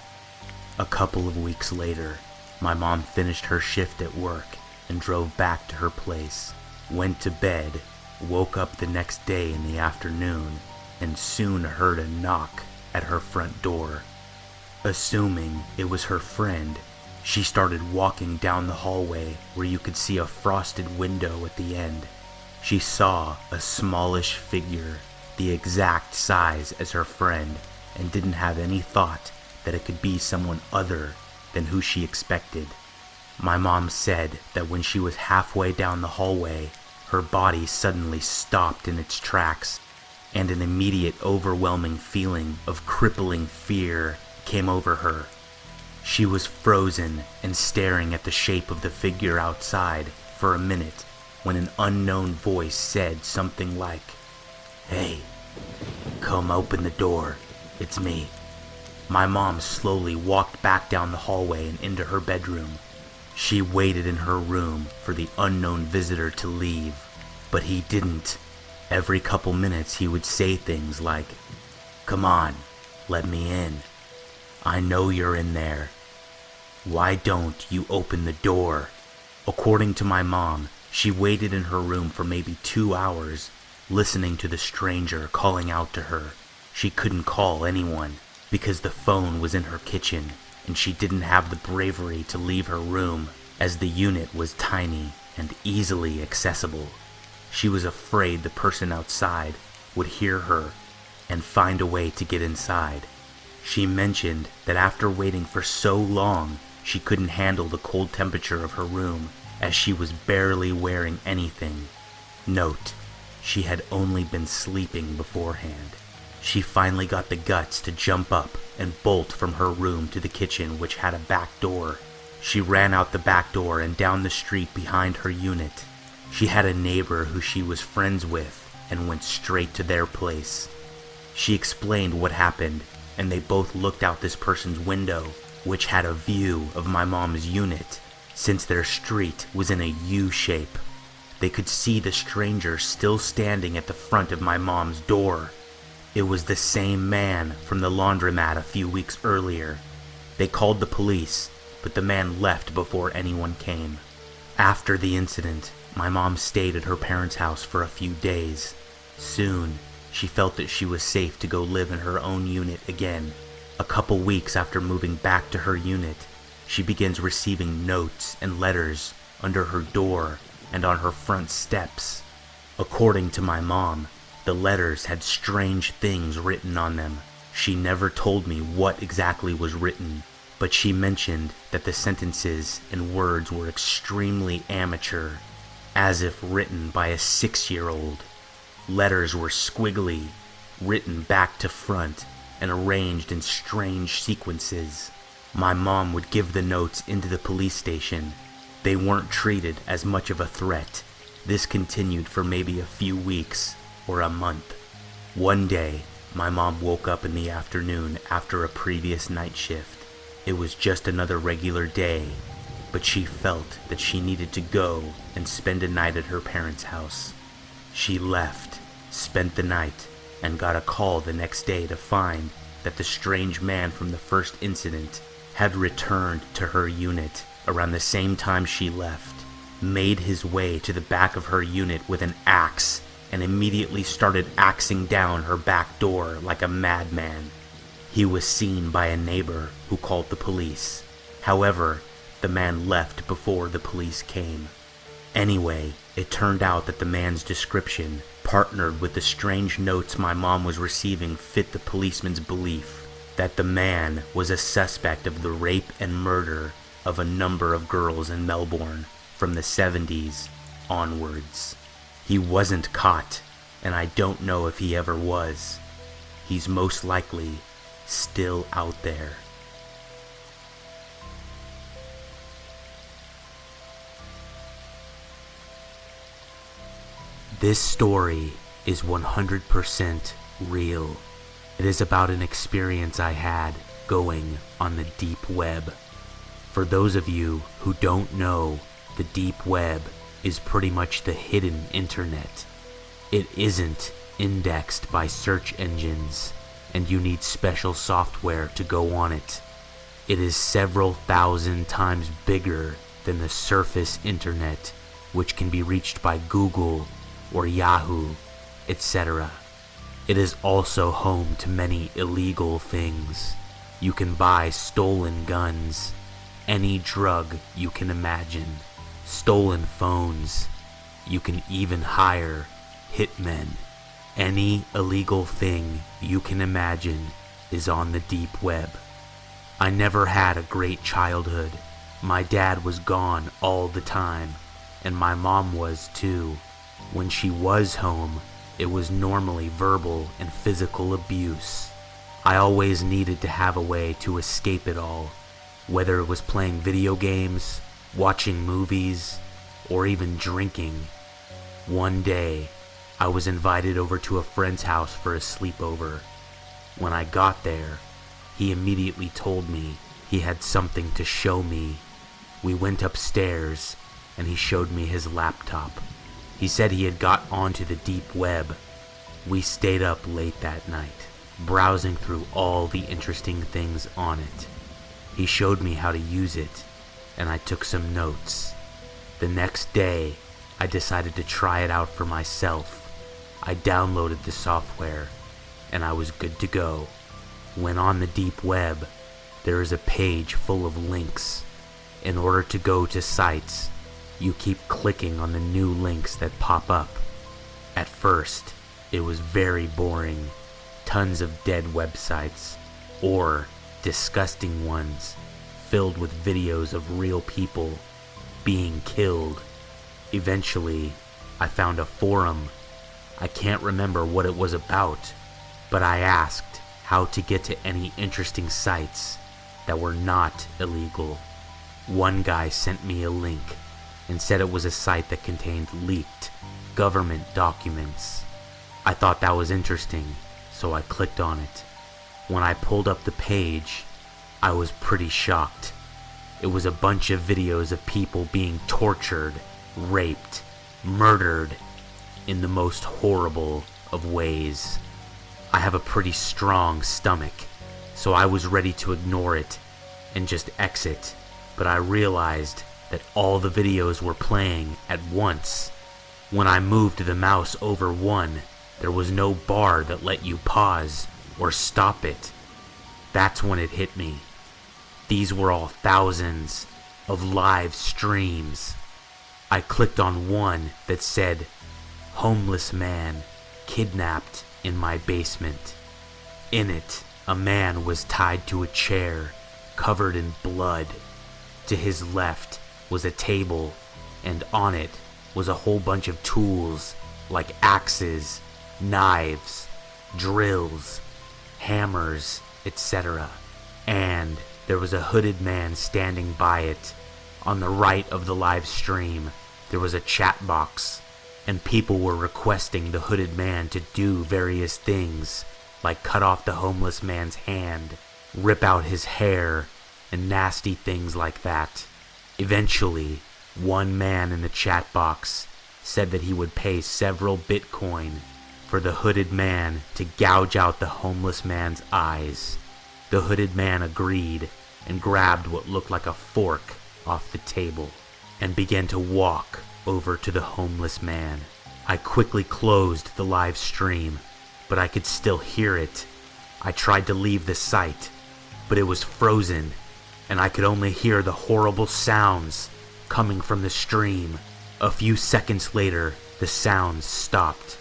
A couple of weeks later, my mom finished her shift at work and drove back to her place, went to bed, woke up the next day in the afternoon, and soon heard a knock at her front door. Assuming it was her friend, she started walking down the hallway where you could see a frosted window at the end. She saw a smallish figure, the exact size as her friend, and didn't have any thought that it could be someone other than who she expected. My mom said that when she was halfway down the hallway, her body suddenly stopped in its tracks, and an immediate overwhelming feeling of crippling fear came over her. She was frozen and staring at the shape of the figure outside for a minute when an unknown voice said something like, "Hey, come open the door, it's me." My mom slowly walked back down the hallway and into her bedroom. She waited in her room for the unknown visitor to leave, but he didn't. Every couple minutes he would say things like, "Come on, let me in. I know you're in there. Why don't you open the door?" According to my mom, she waited in her room for maybe 2 hours, listening to the stranger calling out to her. She couldn't call anyone because the phone was in her kitchen, and she didn't have the bravery to leave her room as the unit was tiny and easily accessible. She was afraid the person outside would hear her and find a way to get inside. She mentioned that after waiting for so long, she couldn't handle the cold temperature of her room as she was barely wearing anything. Note, she had only been sleeping beforehand. She finally got the guts to jump up and bolt from her room to the kitchen, which had a back door. She ran out the back door and down the street behind her unit. She had a neighbor who she was friends with and went straight to their place. She explained what happened, and they both looked out this person's window, which had a view of my mom's unit, since their street was in a U shape. They could see the stranger still standing at the front of my mom's door. It was the same man from the laundromat a few weeks earlier. They called the police, but the man left before anyone came. After the incident, my mom stayed at her parents' house for a few days. Soon, she felt that she was safe to go live in her own unit again. A couple weeks after moving back to her unit, she begins receiving notes and letters under her door and on her front steps. According to my mom, the letters had strange things written on them. She never told me what exactly was written, but she mentioned that the sentences and words were extremely amateur, as if written by a 6-year-old. Letters were squiggly, written back to front, and arranged in strange sequences. My mom would give the notes into the police station. They weren't treated as much of a threat. This continued for maybe a few weeks or a month. One day, my mom woke up in the afternoon after a previous night shift. It was just another regular day, but she felt that she needed to go and spend a night at her parents' house. She left, spent the night, and got a call the next day to find that the strange man from the first incident had returned to her unit around the same time she left, made his way to the back of her unit with an axe, and immediately started axing down her back door like a madman. He was seen by a neighbor who called the police. However, the man left before the police came. Anyway, it turned out that the man's description, partnered with the strange notes my mom was receiving, fit the policeman's belief that the man was a suspect of the rape and murder of a number of girls in Melbourne from the 70s onwards. He wasn't caught, and I don't know if he ever was. He's most likely still out there. This story is 100% real. It is about an experience I had going on the deep web. For those of you who don't know, the deep web is pretty much the hidden internet. It isn't indexed by search engines, and you need special software to go on it. It is several thousand times bigger than the surface internet, which can be reached by Google or Yahoo, etc. It is also home to many illegal things. You can buy stolen guns, any drug you can imagine, stolen phones. You can even hire hitmen. Any illegal thing you can imagine is on the deep web. I never had a great childhood. My dad was gone all the time, and my mom was too. When she was home, it was normally verbal and physical abuse. I always needed to have a way to escape it all, whether it was playing video games, watching movies, or even drinking. One day, I was invited over to a friend's house for a sleepover. When I got there, he immediately told me he had something to show me. We went upstairs, and he showed me his laptop. He said he had got onto the deep web. We stayed up late that night, browsing through all the interesting things on it. He showed me how to use it, and I took some notes. The next day, I decided to try it out for myself. I downloaded the software, and I was good to go. When on the deep web, there is a page full of links. In order to go to sites, you keep clicking on the new links that pop up. At first, it was very boring. Tons of dead websites, or disgusting ones, filled with videos of real people being killed. Eventually, I found a forum. I can't remember what it was about, but I asked how to get to any interesting sites that were not illegal. One guy sent me a link and said it was a site that contained leaked government documents. I thought that was interesting, so I clicked on it. When I pulled up the page, I was pretty shocked. It was a bunch of videos of people being tortured, raped, murdered in the most horrible of ways. I have a pretty strong stomach, so I was ready to ignore it and just exit, but I realized that all the videos were playing at once. When I moved the mouse over one, there was no bar that let you pause or stop it. That's when it hit me. These were all thousands of live streams. I clicked on one that said, "Homeless man kidnapped in my basement." In it, a man was tied to a chair, covered in blood. To his left was a table, and on it was a whole bunch of tools like axes, knives, drills, hammers, etc. And there was a hooded man standing by it. On the right of the live stream, there was a chat box, and people were requesting the hooded man to do various things, like cut off the homeless man's hand, rip out his hair, and nasty things like that. Eventually, one man in the chat box said that he would pay several Bitcoin for the hooded man to gouge out the homeless man's eyes. The hooded man agreed and grabbed what looked like a fork off the table and began to walk over to the homeless man. I quickly closed the live stream, but I could still hear it. I tried to leave the site, but it was frozen, and I could only hear the horrible sounds coming from the stream. A few seconds later, the sounds stopped,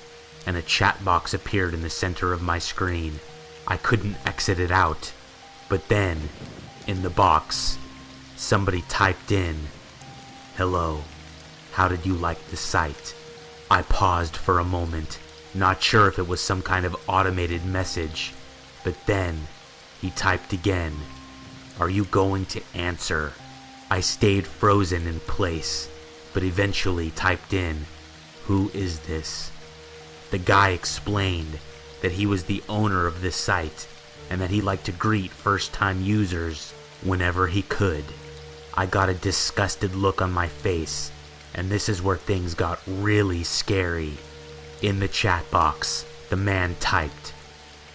and a chat box appeared in the center of my screen. I couldn't exit it out, but then, in the box, somebody typed in, "Hello, How did you like the site? I paused for a moment, not sure if it was some kind of automated message, but then he typed again. Are you going to answer? I stayed frozen in place, but eventually typed in, who is this? The guy explained that he was the owner of this site and that he liked to greet first-time users whenever he could. I got a disgusted look on my face, and this is where things got really scary. In the chat box, the man typed,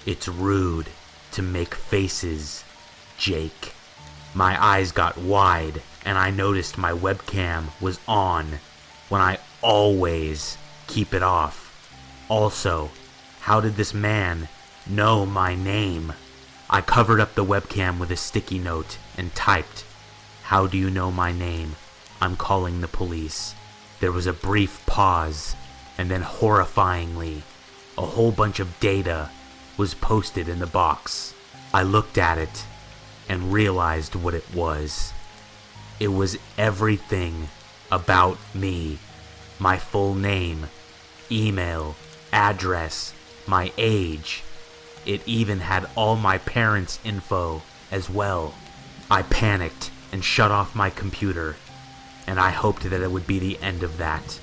"It's rude to make faces, Jake." My eyes got wide, and I noticed my webcam was on when I always keep it off. Also, how did this man know my name? I covered up the webcam with a sticky note and typed, "How do you know my name? I'm calling the police." There was a brief pause, and then horrifyingly, a whole bunch of data was posted in the box. I looked at it and realized what it was. It was everything about me. My full name, email, address, my age. It even had all my parents' info as well. I panicked and shut off my computer, and I hoped that it would be the end of that.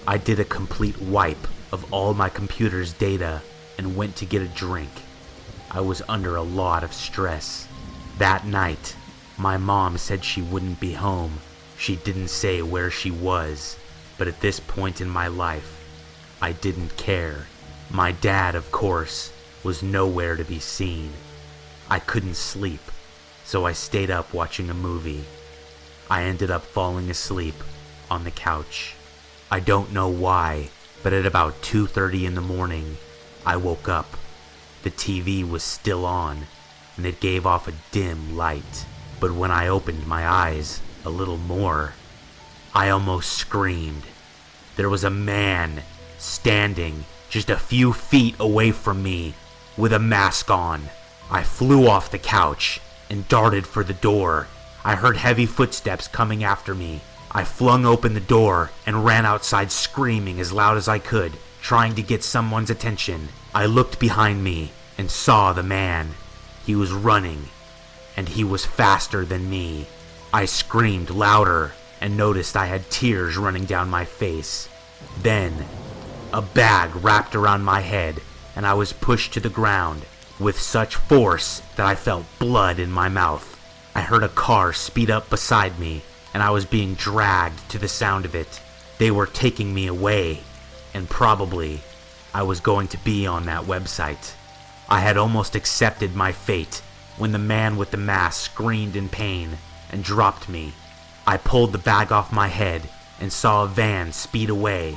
I did a complete wipe of all my computer's data and went to get a drink. I was under a lot of stress. That night, my mom said she wouldn't be home. She didn't say where she was, but at this point in my life, I didn't care. My dad, of course, was nowhere to be seen. I couldn't sleep, so I stayed up watching a movie. I ended up falling asleep on the couch. I don't know why, but at about 2:30 in the morning, I woke up. The TV was still on, and it gave off a dim light. But when I opened my eyes a little more, I almost screamed. There was a man standing just a few feet away from me with a mask on. I flew off the couch and darted for the door. I heard heavy footsteps coming after me. I flung open the door and ran outside screaming as loud as I could, trying to get someone's attention. I looked behind me and saw the man. He was running, and he was faster than me. I screamed louder and noticed I had tears running down my face. Then, a bag wrapped around my head, and I was pushed to the ground with such force that I felt blood in my mouth. I heard a car speed up beside me, and I was being dragged to the sound of it. They were taking me away, and probably I was going to be on that website. I had almost accepted my fate when the man with the mask screamed in pain and dropped me. I pulled the bag off my head and saw a van speed away,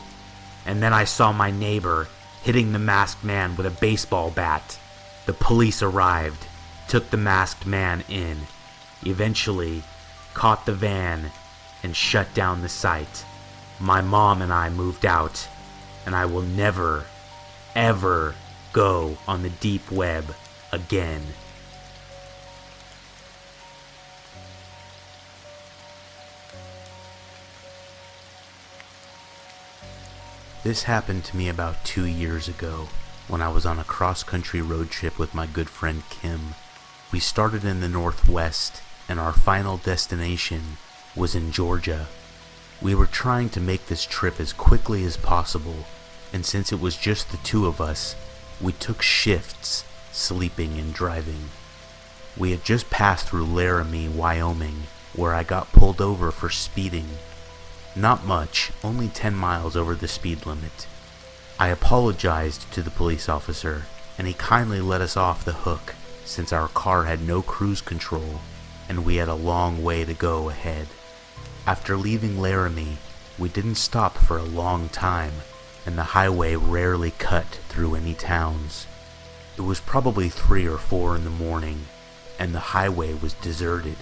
and then I saw my neighbor hitting the masked man with a baseball bat. The police arrived, took the masked man in, eventually caught the van and shut down the site. My mom and I moved out, and I will never, ever go on the deep web again. This happened to me about 2 years ago when I was on a cross-country road trip with my good friend Kim. We started in the Northwest, and our final destination was in Georgia. We were trying to make this trip as quickly as possible, and since it was just the two of us, we took shifts, sleeping and driving. We had just passed through Laramie, Wyoming, where I got pulled over for speeding. Not much, only 10 miles over the speed limit. I apologized to the police officer, and he kindly let us off the hook since our car had no cruise control and we had a long way to go ahead. After leaving Laramie, we didn't stop for a long time, and the highway rarely cut through any towns. It was probably 3 or 4 in the morning, and the highway was deserted.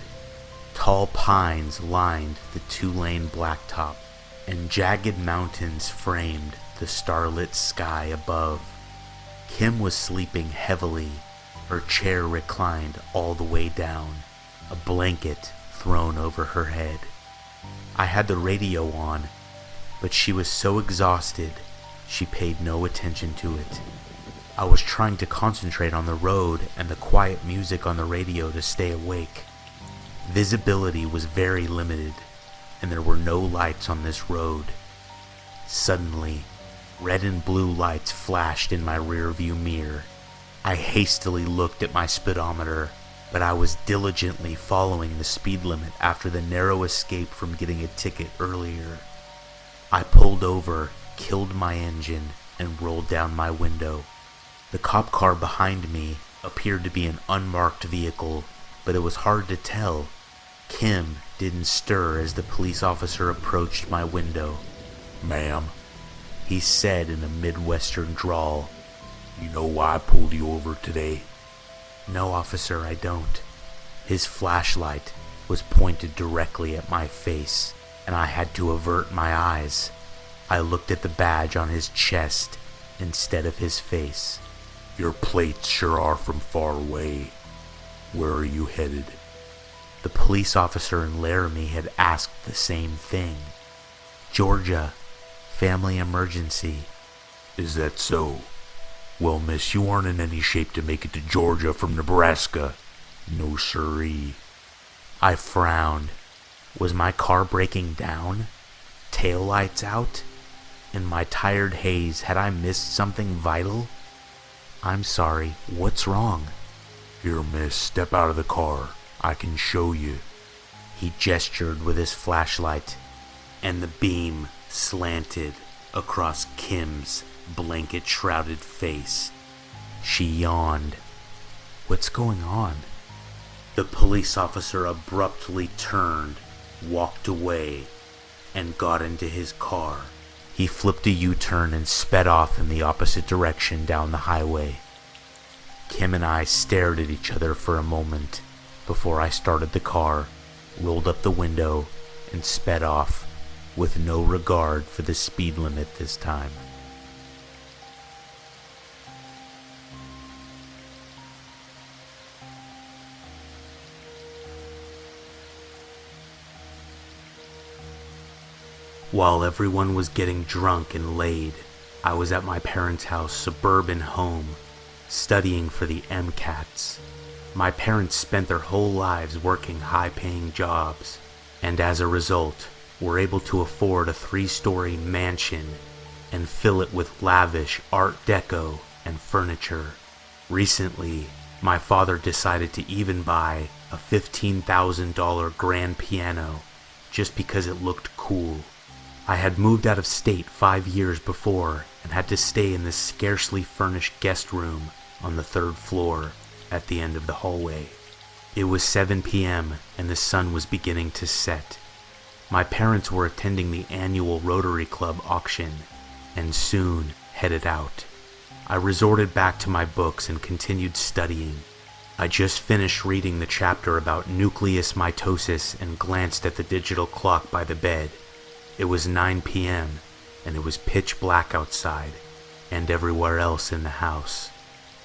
Tall pines lined the 2-lane blacktop, and jagged mountains framed the starlit sky above. Kim was sleeping heavily, her chair reclined all the way down, a blanket thrown over her head. I had the radio on, but she was so exhausted, she paid no attention to it. I was trying to concentrate on the road and the quiet music on the radio to stay awake. Visibility was very limited, and there were no lights on this road. Suddenly, red and blue lights flashed in my rearview mirror. I hastily looked at my speedometer, but I was diligently following the speed limit after the narrow escape from getting a ticket earlier. I pulled over, killed my engine, and rolled down my window. The cop car behind me appeared to be an unmarked vehicle, but it was hard to tell. Kim didn't stir as the police officer approached my window. "Ma'am," he said in a Midwestern drawl. "You know why I pulled you over today?" "No, officer, I don't." His flashlight was pointed directly at my face, and I had to avert my eyes. I looked at the badge on his chest instead of his face. "Your plates sure are from far away. Where are you headed?" The police officer in Laramie had asked the same thing. "Georgia. Family emergency." "Is that so? Well, miss, you aren't in any shape to make it to Georgia from Nebraska. No siree." I frowned. Was my car breaking down? Tail lights out? In my tired haze, had I missed something vital? "I'm sorry, what's wrong?" "Here, miss, step out of the car. I can show you." He gestured with his flashlight, and the beam slanted across Kim's blanket-shrouded face. She yawned. "What's going on?" The police officer abruptly turned, walked away, and got into his car. He flipped a U-turn and sped off in the opposite direction down the highway. Kim and I stared at each other for a moment before I started the car, rolled up the window, and sped off, with no regard for the speed limit this time. While everyone was getting drunk and laid, I was at my parents' house, suburban home, studying for the MCATs. My parents spent their whole lives working high-paying jobs, and as a result, were able to afford a 3-story mansion and fill it with lavish Art Deco and furniture. Recently, my father decided to even buy a $15,000 grand piano just because it looked cool. I had moved out of state 5 years before and had to stay in this scarcely furnished guest room on the 3rd floor at the end of the hallway. It was 7 p.m. and the sun was beginning to set. My parents were attending the annual Rotary Club auction and soon headed out. I resorted back to my books and continued studying. I just finished reading the chapter about nucleus mitosis and glanced at the digital clock by the bed. It was 9 p.m. and it was pitch black outside and everywhere else in the house.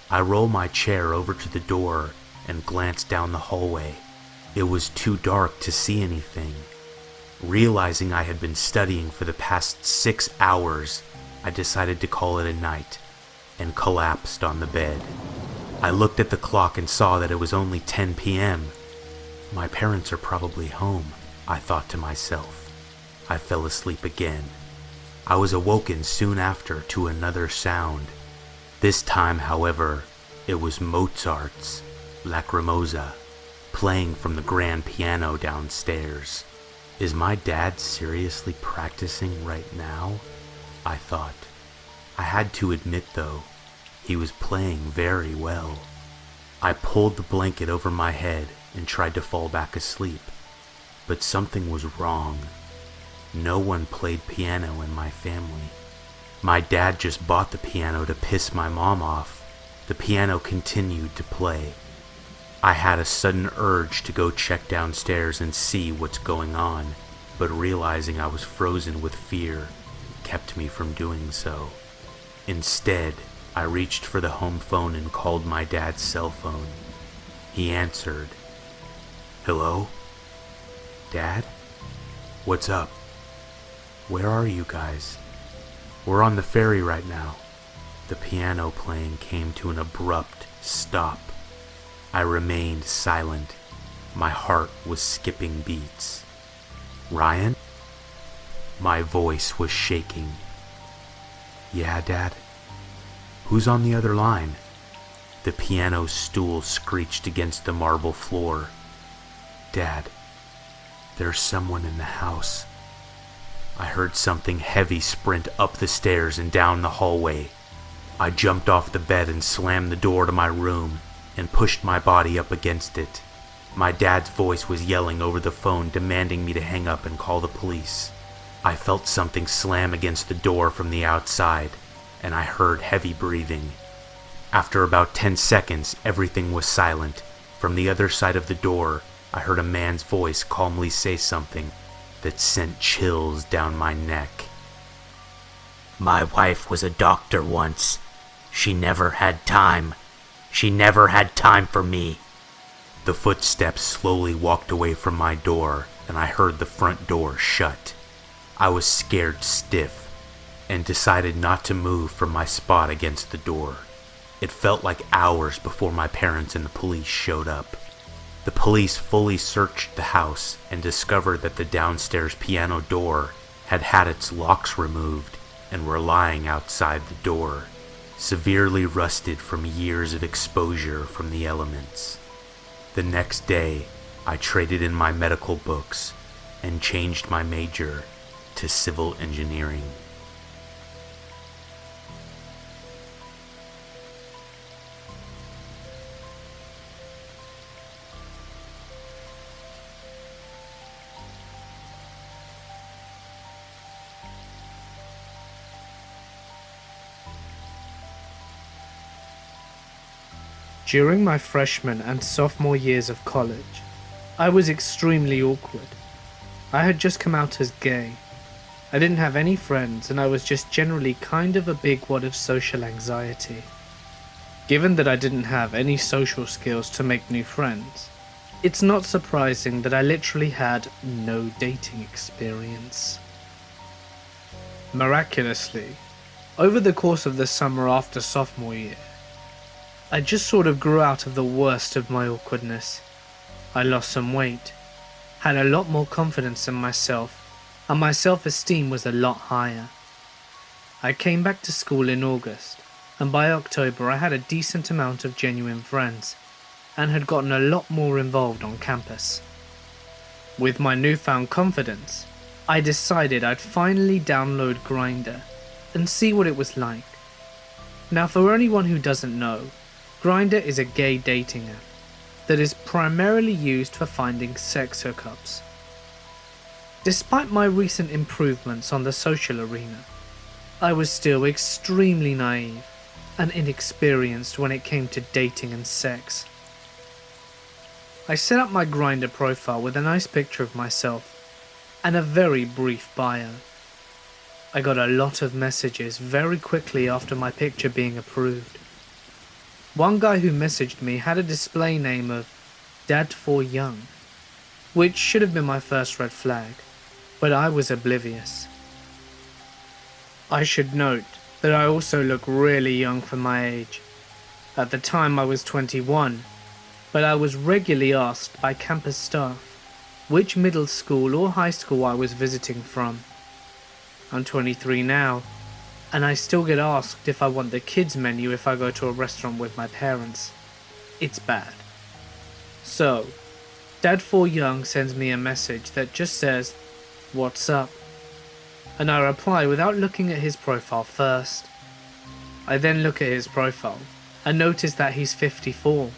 I rolled my chair over to the door and glanced down the hallway. It was too dark to see anything. Realizing I had been studying for the past 6 hours, I decided to call it a night and collapsed on the bed. I looked at the clock and saw that it was only 10 p.m. My parents are probably home, I thought to myself. I fell asleep again. I was awoken soon after to another sound. This time, however, it was Mozart's Lacrimosa, playing from the grand piano downstairs. Is my dad seriously practicing right now? I thought. I had to admit, though, he was playing very well. I pulled the blanket over my head and tried to fall back asleep, but something was wrong. No one played piano in my family. My dad just bought the piano to piss my mom off. The piano continued to play. I had a sudden urge to go check downstairs and see what's going on, but realizing I was frozen with fear kept me from doing so. Instead, I reached for the home phone and called my dad's cell phone. He answered. "Hello? Dad? What's up?" Where are you guys? We're on the ferry right now. The piano playing came to an abrupt stop. I remained silent. My heart was skipping beats. Ryan? My voice was shaking. Yeah, Dad? Who's on the other line? The piano stool screeched against the marble floor. Dad, there's someone in the house. I heard something heavy sprint up the stairs and down the hallway. I jumped off the bed and slammed the door to my room and pushed my body up against it. My dad's voice was yelling over the phone, demanding me to hang up and call the police. I felt something slam against the door from the outside, and I heard heavy breathing. After about 10 seconds, everything was silent. From the other side of the door, I heard a man's voice calmly say something that sent chills down my neck. My wife was a doctor once. She never had time. She never had time for me. The footsteps slowly walked away from my door, and I heard the front door shut. I was scared stiff, and decided not to move from my spot against the door. It felt like hours before my parents and the police showed up. The police fully searched the house and discovered that the downstairs piano door had had its locks removed and were lying outside the door, severely rusted from years of exposure from the elements. The next day, I traded in my medical books and changed my major to civil engineering. During my freshman and sophomore years of college, I was extremely awkward. I had just come out as gay. I didn't have any friends, and I was just generally kind of a big wad of social anxiety. Given that I didn't have any social skills to make new friends, it's not surprising that I literally had no dating experience. Miraculously, over the course of the summer after sophomore year, I just sort of grew out of the worst of my awkwardness. I lost some weight, had a lot more confidence in myself, and my self-esteem was a lot higher. I came back to school in August, and by October I had a decent amount of genuine friends, and had gotten a lot more involved on campus. With my newfound confidence, I decided I'd finally download Grindr and see what it was like. Now, for anyone who doesn't know, Grindr is a gay dating app that is primarily used for finding sex hookups. Despite my recent improvements on the social arena, I was still extremely naive and inexperienced when it came to dating and sex. I set up my Grindr profile with a nice picture of myself and a very brief bio. I got a lot of messages very quickly after my picture being approved. One guy who messaged me had a display name of Dad4Young, which should have been my first red flag, but I was oblivious. I should note that I also look really young for my age. At the time I was 21, but I was regularly asked by campus staff which middle school or high school I was visiting from. I'm 23 now, and I still get asked if I want the kids menu if I go to a restaurant with my parents. It's bad. So, Dad4Young sends me a message that just says, "What's up?" and I reply without looking at his profile first. I then look at his profile and notice that he's 54.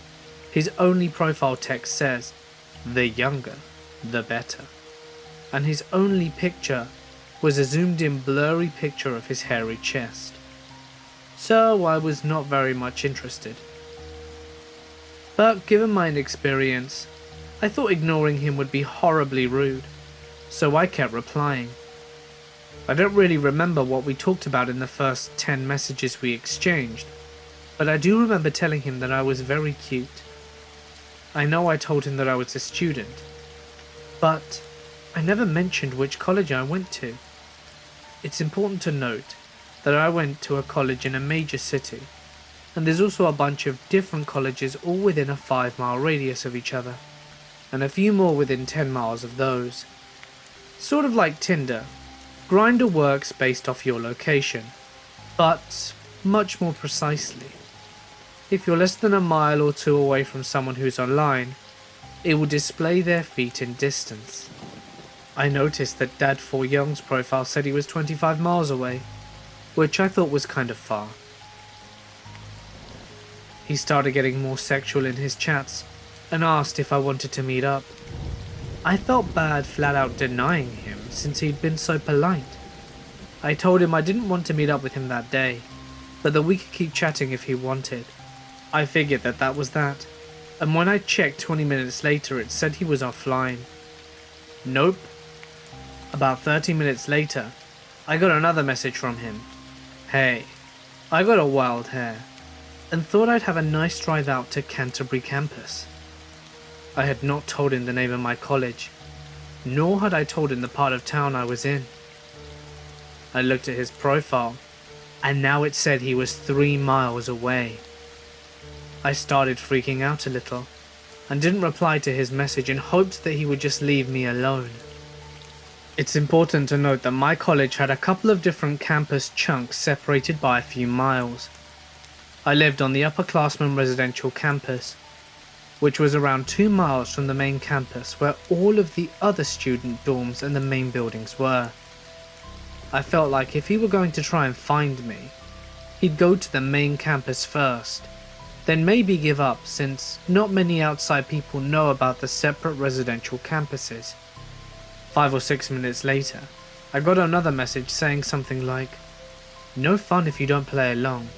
His only profile text says, "The younger, the better," and his only picture was a zoomed in blurry picture of his hairy chest. So I was not very much interested. But given my inexperience, I thought ignoring him would be horribly rude, so I kept replying. I don't really remember what we talked about in the first 10 messages we exchanged, but I do remember telling him that I was very cute. I know I told him that I was a student, but I never mentioned which college I went to. It's important to note that I went to a college in a major city, and there's also a bunch of different colleges all within a 5-mile radius of each other, and a few more within 10 miles of those. Sort of like Tinder, Grindr works based off your location, but much more precisely. If you're less than a mile or two away from someone who's online, it will display their feet in distance. I noticed that Dad 4 Young's profile said he was 25 miles away, which I thought was kind of far. He started getting more sexual in his chats and asked if I wanted to meet up. I felt bad flat out denying him since he'd been so polite. I told him I didn't want to meet up with him that day, but that we could keep chatting if he wanted. I figured that was that, and when I checked 20 minutes later it said he was offline. Nope. About 30 minutes later, I got another message from him. Hey, I got a wild hair, and thought I'd have a nice drive out to Canterbury campus. I had not told him the name of my college, nor had I told him the part of town I was in. I looked at his profile, and now it said he was 3 miles away. I started freaking out a little, and didn't reply to his message in hopes that he would just leave me alone. It's important to note that my college had a couple of different campus chunks separated by a few miles. I lived on the upperclassmen residential campus, which was around 2 miles from the main campus where all of the other student dorms and the main buildings were. I felt like if he were going to try and find me, he'd go to the main campus first, then maybe give up since not many outside people know about the separate residential campuses. 5 or 6 minutes later, I got another message saying something like, "No fun if you don't play along.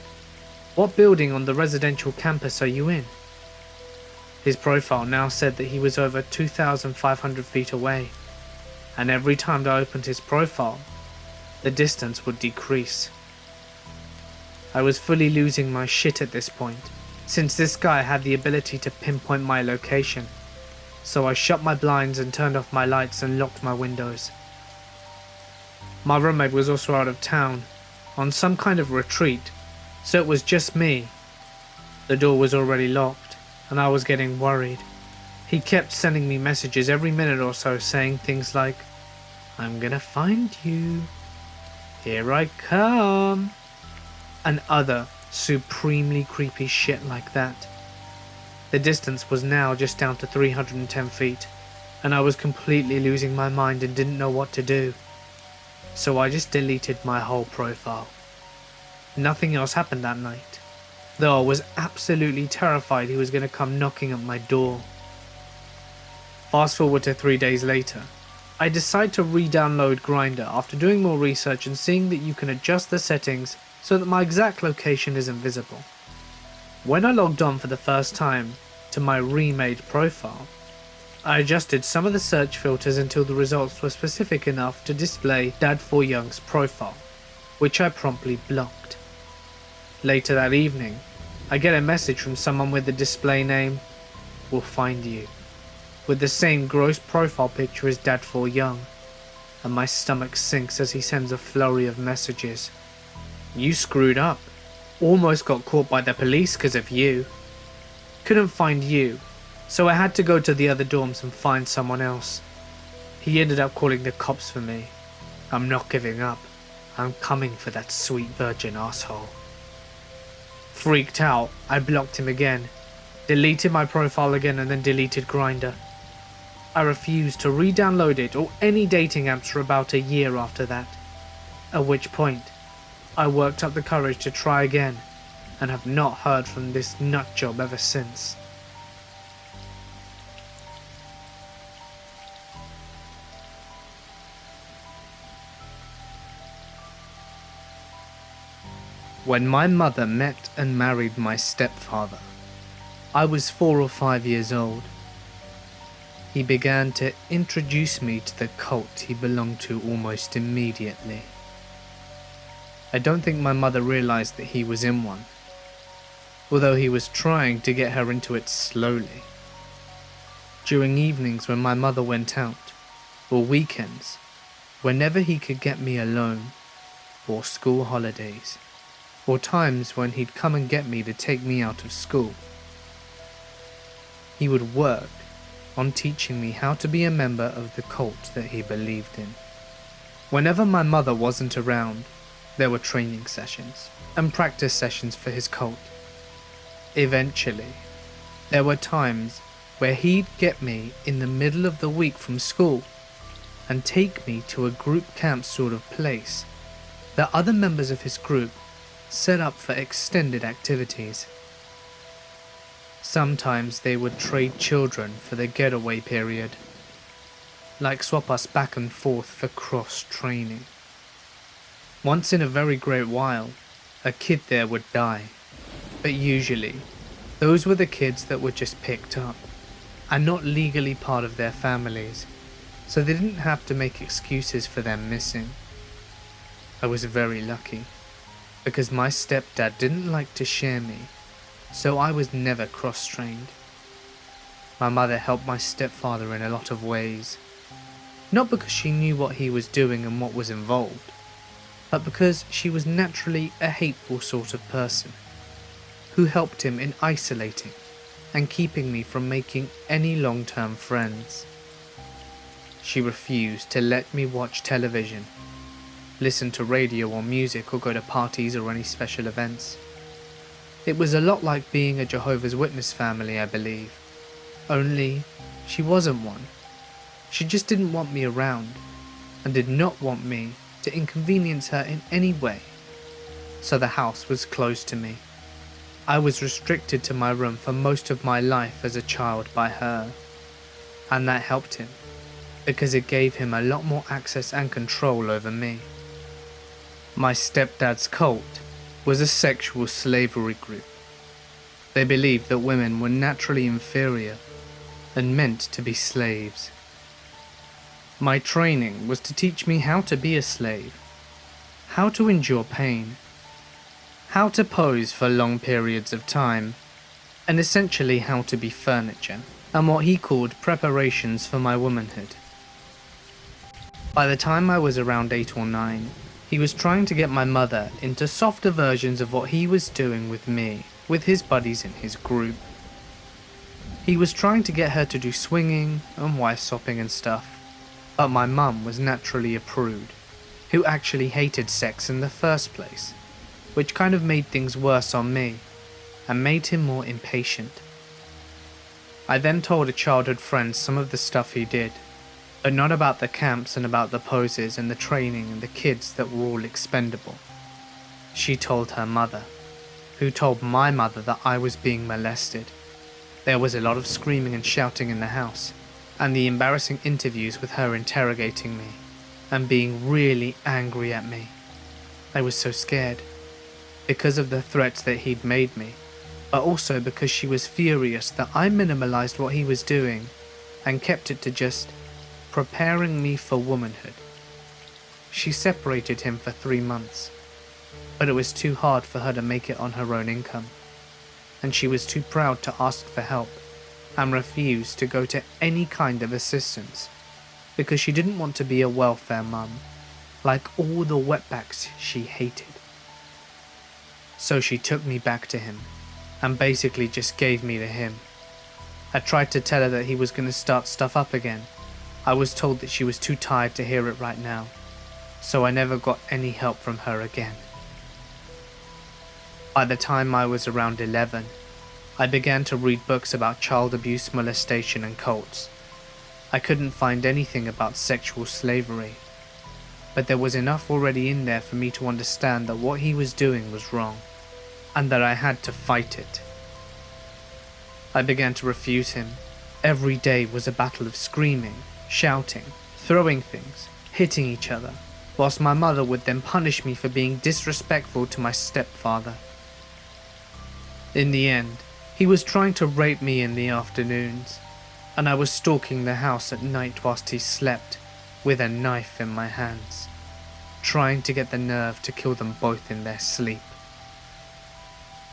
What building on the residential campus are you in?" His profile now said that he was over 2,500 feet away, and every time I opened his profile, the distance would decrease. I was fully losing my shit at this point, since this guy had the ability to pinpoint my location, so I shut my blinds and turned off my lights and locked my windows. My roommate was also out of town, on some kind of retreat, so it was just me. The door was already locked, and I was getting worried. He kept sending me messages every minute or so saying things like, "I'm gonna find you. Here I come," and other supremely creepy shit like that. The distance was now just down to 310 feet, and I was completely losing my mind and didn't know what to do. So I just deleted my whole profile. Nothing else happened that night, though I was absolutely terrified he was going to come knocking at my door. Fast forward to 3 days later, I decide to re-download Grindr after doing more research and seeing that you can adjust the settings so that my exact location isn't visible. When I logged on for the first time to my remade profile, I adjusted some of the search filters until the results were specific enough to display Dad 4 Young's profile, which I promptly blocked. Later that evening, I get a message from someone with the display name, "We'll find you," with the same gross profile picture as Dad 4 Young, and my stomach sinks as he sends a flurry of messages. "You screwed up. Almost got caught by the police because of you. Couldn't find you, so I had to go to the other dorms and find someone else. He ended up calling the cops for me. I'm not giving up. I'm coming for that sweet virgin asshole." Freaked out, I blocked him again, deleted my profile again, and then deleted Grindr. I refused to re-download it or any dating apps for about a year after that, at which point I worked up the courage to try again and have not heard from this nutjob ever since. When my mother met and married my stepfather, I was 4 or 5 years old. He began to introduce me to the cult he belonged to almost immediately. I don't think my mother realized that he was in one, although he was trying to get her into it slowly. During evenings when my mother went out, or weekends, whenever he could get me alone, or school holidays, or times when he'd come and get me to take me out of school. He would work on teaching me how to be a member of the cult that he believed in. Whenever my mother wasn't around, there were training sessions and practice sessions for his cult. Eventually, there were times where he'd get me in the middle of the week from school and take me to a group camp sort of place that other members of his group set up for extended activities. Sometimes they would trade children for the getaway period, like swap us back and forth for cross-training. Once in a very great while, a kid there would die, but usually, those were the kids that were just picked up, and not legally part of their families, so they didn't have to make excuses for them missing. I was very lucky, because my stepdad didn't like to share me, so I was never cross-trained. My mother helped my stepfather in a lot of ways, not because she knew what he was doing and what was involved, but because she was naturally a hateful sort of person, who helped him in isolating and keeping me from making any long-term friends. She refused to let me watch television, listen to radio or music, or go to parties or any special events. It was a lot like being a Jehovah's Witness family, I believe, only she wasn't one. She just didn't want me around, and did not want me to inconvenience her in any way, so the house was closed to me. I was restricted to my room for most of my life as a child by her, and that helped him, because it gave him a lot more access and control over me. My stepdad's cult was a sexual slavery group. They believed that women were naturally inferior and meant to be slaves. My training was to teach me how to be a slave, how to endure pain, how to pose for long periods of time, and essentially how to be furniture, and what he called preparations for my womanhood. By the time I was around 8 or 9, he was trying to get my mother into softer versions of what he was doing with me, with his buddies in his group. He was trying to get her to do swinging and wife swapping and stuff, but my mum was naturally a prude, who actually hated sex in the first place, which kind of made things worse on me, and made him more impatient. I then told a childhood friend some of the stuff he did, but not about the camps and about the poses and the training and the kids that were all expendable. She told her mother, who told my mother that I was being molested. There was a lot of screaming and shouting in the house, and the embarrassing interviews with her interrogating me, and being really angry at me. I was so scared, because of the threats that he'd made me, but also because she was furious that I minimalized what he was doing, and kept it to just preparing me for womanhood. She separated him for 3 months, but it was too hard for her to make it on her own income, and she was too proud to ask for help, and refused to go to any kind of assistance, because she didn't want to be a welfare mum, like all the wetbacks she hated. So she took me back to him, and basically just gave me to him. I tried to tell her that he was going to start stuff up again. I was told that she was too tired to hear it right now, so I never got any help from her again. By the time I was around 11, I began to read books about child abuse, molestation, and cults. I couldn't find anything about sexual slavery, but there was enough already in there for me to understand that what he was doing was wrong, and that I had to fight it. I began to refuse him. Every day was a battle of screaming, shouting, throwing things, hitting each other, whilst my mother would then punish me for being disrespectful to my stepfather. In the end, he was trying to rape me in the afternoons, and I was stalking the house at night whilst he slept, with a knife in my hands, trying to get the nerve to kill them both in their sleep.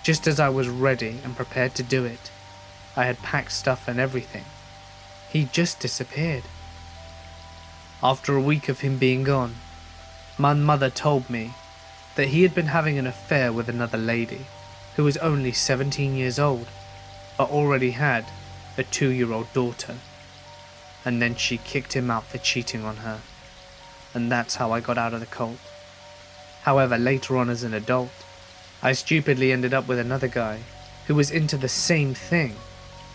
Just as I was ready and prepared to do it, I had packed stuff and everything. He just disappeared. After a week of him being gone, my mother told me that he had been having an affair with another lady who was only 17 years old, but already had a 2-year-old daughter. And then she kicked him out for cheating on her. And that's how I got out of the cult. However, later on as an adult, I stupidly ended up with another guy who was into the same thing.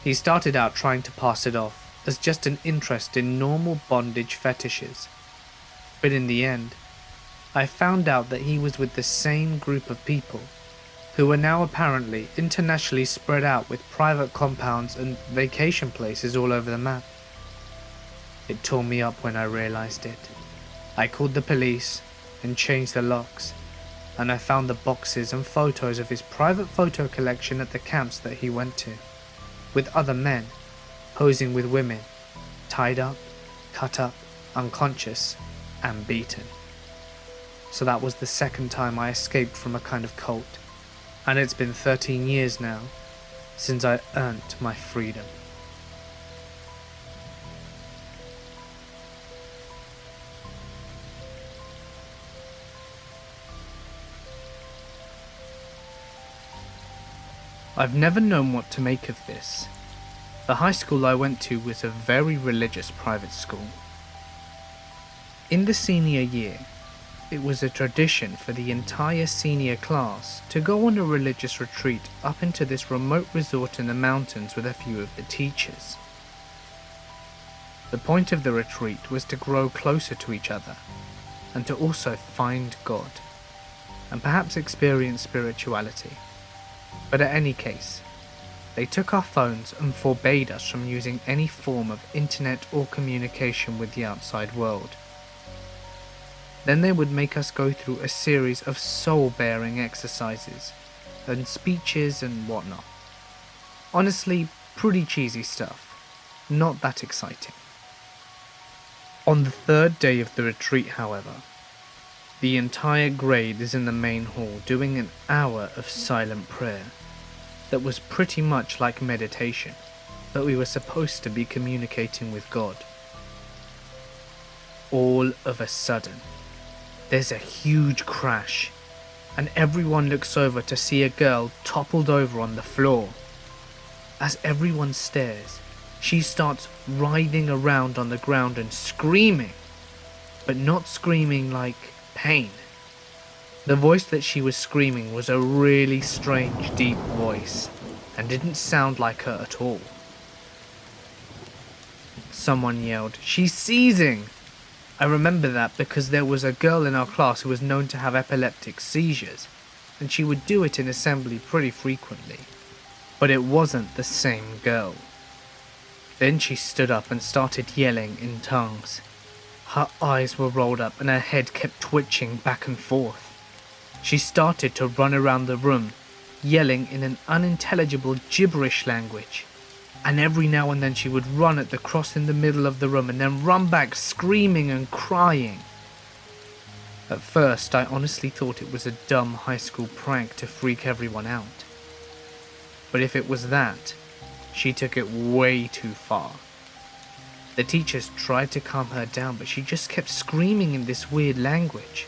He started out trying to pass it off as just an interest in normal bondage fetishes. But in the end, I found out that he was with the same group of people who were now apparently internationally spread out with private compounds and vacation places all over the map. It tore me up when I realized it. I called the police and changed the locks, and I found the boxes and photos of his private photo collection at the camps that he went to, with other men posing with women, tied up, cut up, unconscious, and beaten. So that was the second time I escaped from a kind of cult, and it's been 13 years now since I earned my freedom. I've never known what to make of this. The high school I went to was a very religious private school. In the senior year, it was a tradition for the entire senior class to go on a religious retreat up into this remote resort in the mountains with a few of the teachers. The point of the retreat was to grow closer to each other and to also find God and perhaps experience spirituality. But at any case, they took our phones and forbade us from using any form of internet or communication with the outside world. Then they would make us go through a series of soul-bearing exercises and speeches and whatnot. Honestly, pretty cheesy stuff. Not that exciting. On the third day of the retreat, however, the entire grade is in the main hall doing an hour of silent prayer that was pretty much like meditation, but we were supposed to be communicating with God. All of a sudden, there's a huge crash, and everyone looks over to see a girl toppled over on the floor. As everyone stares, she starts writhing around on the ground and screaming, but not screaming like pain. The voice that she was screaming was a really strange, deep voice, and didn't sound like her at all. Someone yelled, "She's seizing!" I remember that because there was a girl in our class who was known to have epileptic seizures, and she would do it in assembly pretty frequently. But it wasn't the same girl. Then she stood up and started yelling in tongues. Her eyes were rolled up and her head kept twitching back and forth. She started to run around the room, yelling in an unintelligible gibberish language. And every now and then she would run at the cross in the middle of the room and then run back screaming and crying. At first, I honestly thought it was a dumb high school prank to freak everyone out. But if it was that, she took it way too far. The teachers tried to calm her down, but she just kept screaming in this weird language.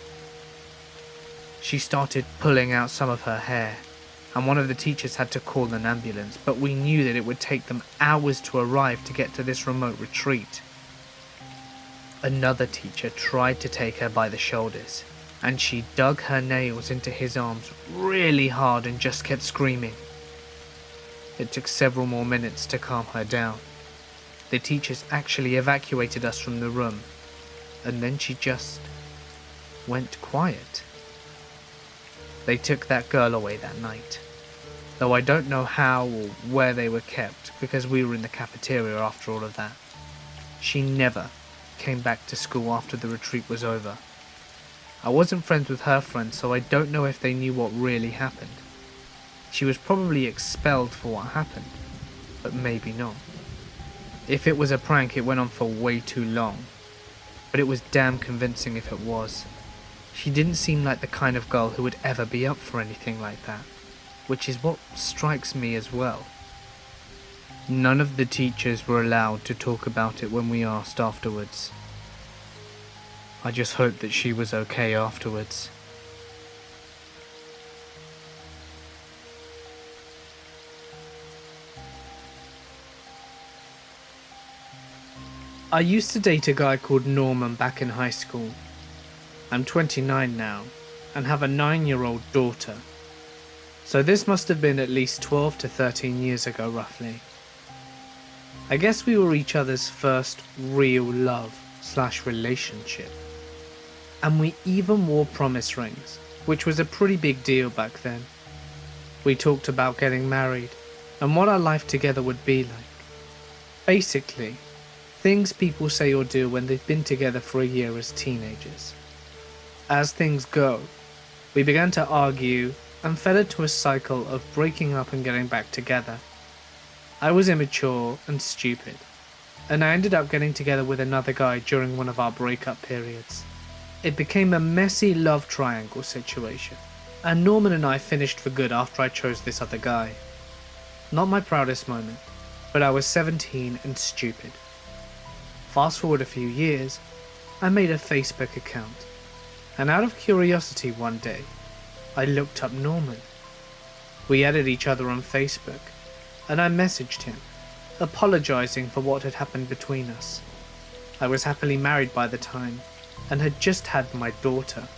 She started pulling out some of her hair, and one of the teachers had to call an ambulance, but we knew that it would take them hours to arrive to get to this remote retreat. Another teacher tried to take her by the shoulders, and she dug her nails into his arms really hard and just kept screaming. It took several more minutes to calm her down. The teachers actually evacuated us from the room, and then she just went quiet. They took that girl away that night, though I don't know how or where they were kept because we were in the cafeteria after all of that. She never came back to school after the retreat was over. I wasn't friends with her friends, so I don't know if they knew what really happened. She was probably expelled for what happened, but maybe not. If it was a prank, it went on for way too long, but it was damn convincing if it was. She didn't seem like the kind of girl who would ever be up for anything like that, which is what strikes me as well. None of the teachers were allowed to talk about it when we asked afterwards. I just hope that she was okay afterwards. I used to date a guy called Norman back in high school. I'm 29 now and have a 9-year-old daughter. So this must have been at least 12 to 13 years ago roughly. I guess we were each other's first real love/relationship. And we even wore promise rings, which was a pretty big deal back then. We talked about getting married and what our life together would be like. Basically, things people say or do when they've been together for a year as teenagers. As things go, we began to argue and fell into a cycle of breaking up and getting back together. I was immature and stupid, and I ended up getting together with another guy during one of our breakup periods. It became a messy love triangle situation, and Norman and I finished for good after I chose this other guy. Not my proudest moment, but I was 17 and stupid. Fast forward a few years, I made a Facebook account, and out of curiosity one day, I looked up Norman. We added each other on Facebook, and I messaged him, apologizing for what had happened between us. I was happily married by the time, and had just had my daughter.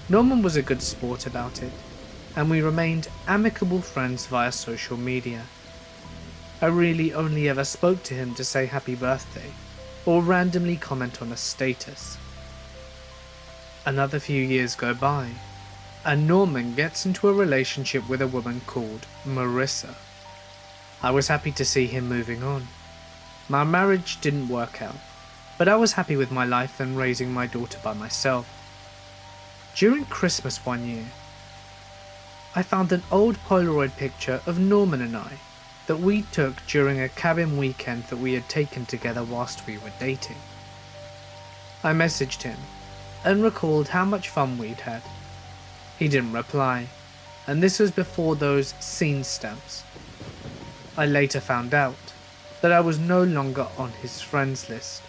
Norman was a good sport about it, and we remained amicable friends via social media. I really only ever spoke to him to say happy birthday, or randomly comment on a status. Another few years go by, and Norman gets into a relationship with a woman called Marissa. I was happy to see him moving on. My marriage didn't work out, but I was happy with my life and raising my daughter by myself. During Christmas one year, I found an old Polaroid picture of Norman and I that we took during a cabin weekend that we had taken together whilst we were dating. I messaged him and recalled how much fun we'd had. He didn't reply, and this was before those scene stamps. I later found out that I was no longer on his friends list.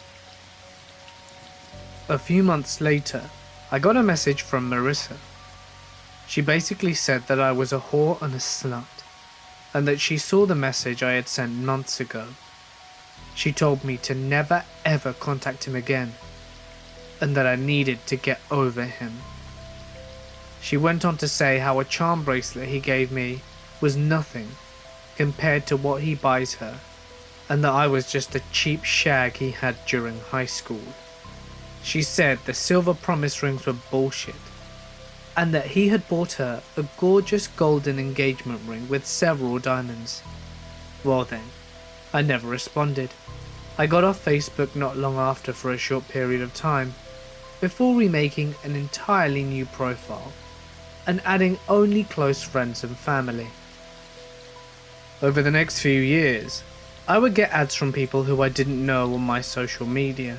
A few months later, I got a message from Marissa. She basically said that I was a whore and a slut, and that she saw the message I had sent months ago. She told me to never ever contact him again, and that I needed to get over him. She went on to say how a charm bracelet he gave me was nothing compared to what he buys her, and that I was just a cheap shag he had during high school. She said the silver promise rings were bullshit, and that he had bought her a gorgeous golden engagement ring with several diamonds. Well then, I never responded. I got off Facebook not long after for a short period of time, before remaking an entirely new profile, and adding only close friends and family. Over the next few years, I would get ads from people who I didn't know on my social media.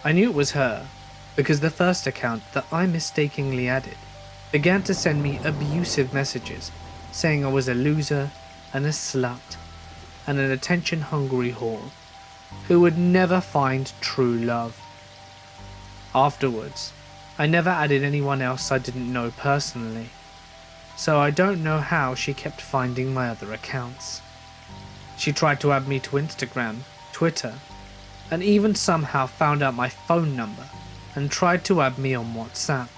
I knew it was her, because the first account that I mistakenly added began to send me abusive messages, saying I was a loser and a slut, and an attention-hungry whore, who would never find true love. Afterwards, I never added anyone else I didn't know personally, so I don't know how she kept finding my other accounts. She tried to add me to Instagram, Twitter, and even somehow found out my phone number and tried to add me on WhatsApp.